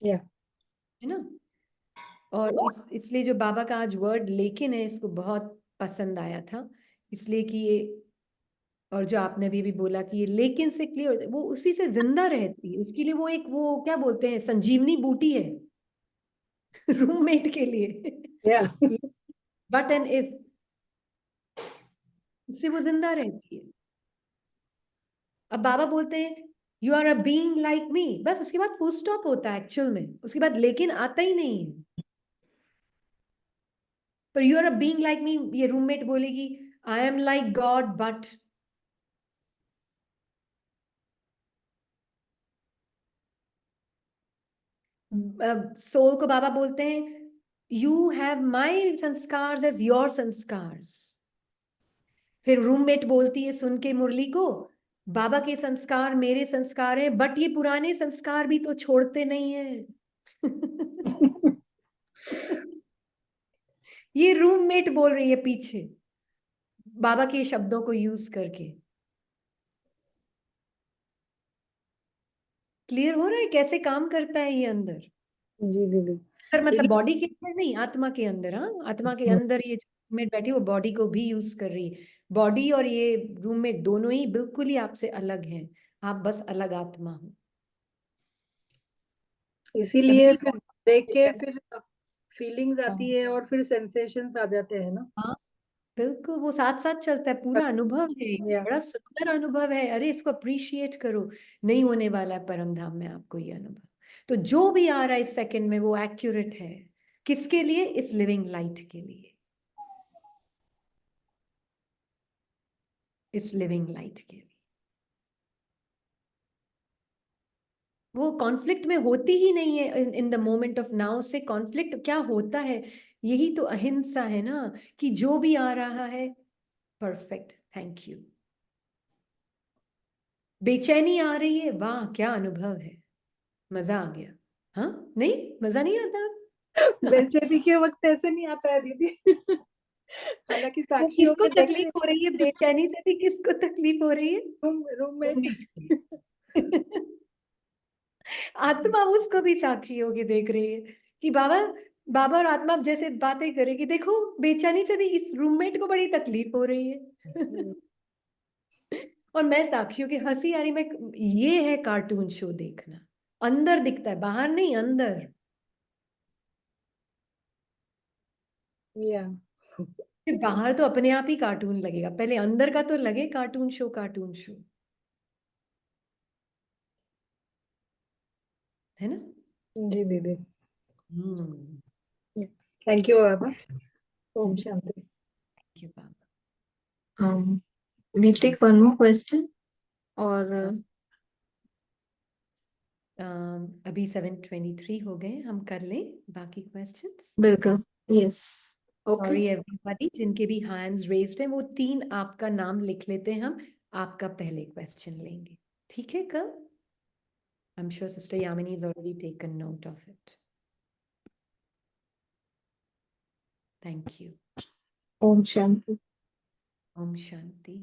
या है ना? और इसलिए जो बाबा का आज वर्ड लेकिन है, इसको बहुत पसंद आया था, इसलिए कि ये, और जो आपने भी बोला कि ये लेकिन से क्लियर, वो उसी से जिंदा रहती है, उसके लिए वो एक, वो क्या बोलते हैं, संजीवनी बूटी है रूममेट के लिए या बट एन इफ, उससे वो जिंदा रहती है। अब बाबा बोलते हैं you are a being like me, बस उसके बाद फुल स्टॉप होता है एक्चुअल में, उसके बाद लेकिन आता ही नहीं है। पर you are a being like me, ये रूममेट बोलेगी I am like God but, soul को बाबा बोलते हैं यू हैव माई संस्कार्स एज योर संस्कार्स। फिर रूममेट बोलती है सुन के मुरली को, बाबा के संस्कार मेरे संस्कार हैं, बट ये पुराने संस्कार भी तो छोड़ते नहीं है ये रूममेट बोल रही है पीछे, बाबा के शब्दों को यूज करके। क्लियर हो रहा है कैसे काम करता है ये अंदर? जी दीदी। अंदर मतलब बॉडी के अंदर नहीं, आत्मा के अंदर। हाँ, आत्मा के अंदर ये जो रूममेट बैठी वो बॉडी को भी यूज कर रही है। बॉडी और ये रूममेट दोनों ही बिल्कुल ही आपसे अलग हैं, आप बस अलग आत्मा हो। इसीलिए तभी फिर देख के फिर फीलिंग्स आती है और फिर सेंसेशंस आ जाते हैं ना। हाँ बिल्कुल, वो साथ साथ चलता है, पूरा अनुभव है, या बड़ा सुंदर अनुभव है। अरे इसको अप्रिशिएट करो, नहीं होने वाला है परम धाम में आपको ये अनुभव। तो जो भी आ रहा है इस सेकंड में वो एक्यूरेट है, किसके लिए? इस लिविंग लाइट के लिए, इस लिविंग लाइट के लिए। वो कॉन्फ्लिक्ट में होती ही नहीं है in the moment of now. से कॉन्फ्लिक्ट क्या होता है? यही तो अहिंसा है ना, कि जो भी आ रहा है परफेक्ट, थैंक यू। बेचैनी आ रही है, वाह क्या अनुभव है, मजा आ गया। हाँ, नहीं मजा नहीं आता बेचैनी के वक्त ऐसे नहीं आता है दीदी हालांकि वो साक्षी किसको होके देखते तकलीफ हो रही है बेचैनी से? भी किसको तकलीफ हो रही है? रूममेट। आत्मा उसको भी साक्षी होके देख रही है कि बाबा बाबा और आत्मा जैसे बातें करेगी, देखो बेचैनी से भी इस रूममेट को बड़ी तकलीफ हो रही है। और मैं साक्षी हूँ कि हंसी आ रही, मैं, ये है कार्टून शो देखना, अंदर दिखता है, बाहर नहीं, अंदर। या फिर बाहर तो अपने आप ही कार्टून लगेगा, पहले अंदर का तो लगे कार्टून शो, कार्टून शो, है ना? जी दीदी, हम्म। Thank you Baba. ओम शांति। Thank you, Baba. we'll take one more question और अभी 7:23 हो गए, हम कर लें बाकी क्वेश्चंस। बिल्कुल, यस, ओके। सॉरी एवरीबॉडी, जिनके भी हैंड्स रेज्ड हैं, वो 3 आपका नाम लिख लेते हैं, हम आपका पहले क्वेश्चन लेंगे, ठीक है? कल I'm sure Sister Yamini has already taken note of it. Thank you. Om Shanti. Om Shanti.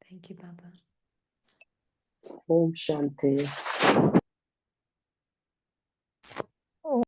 Thank you, Baba. Om Shanti.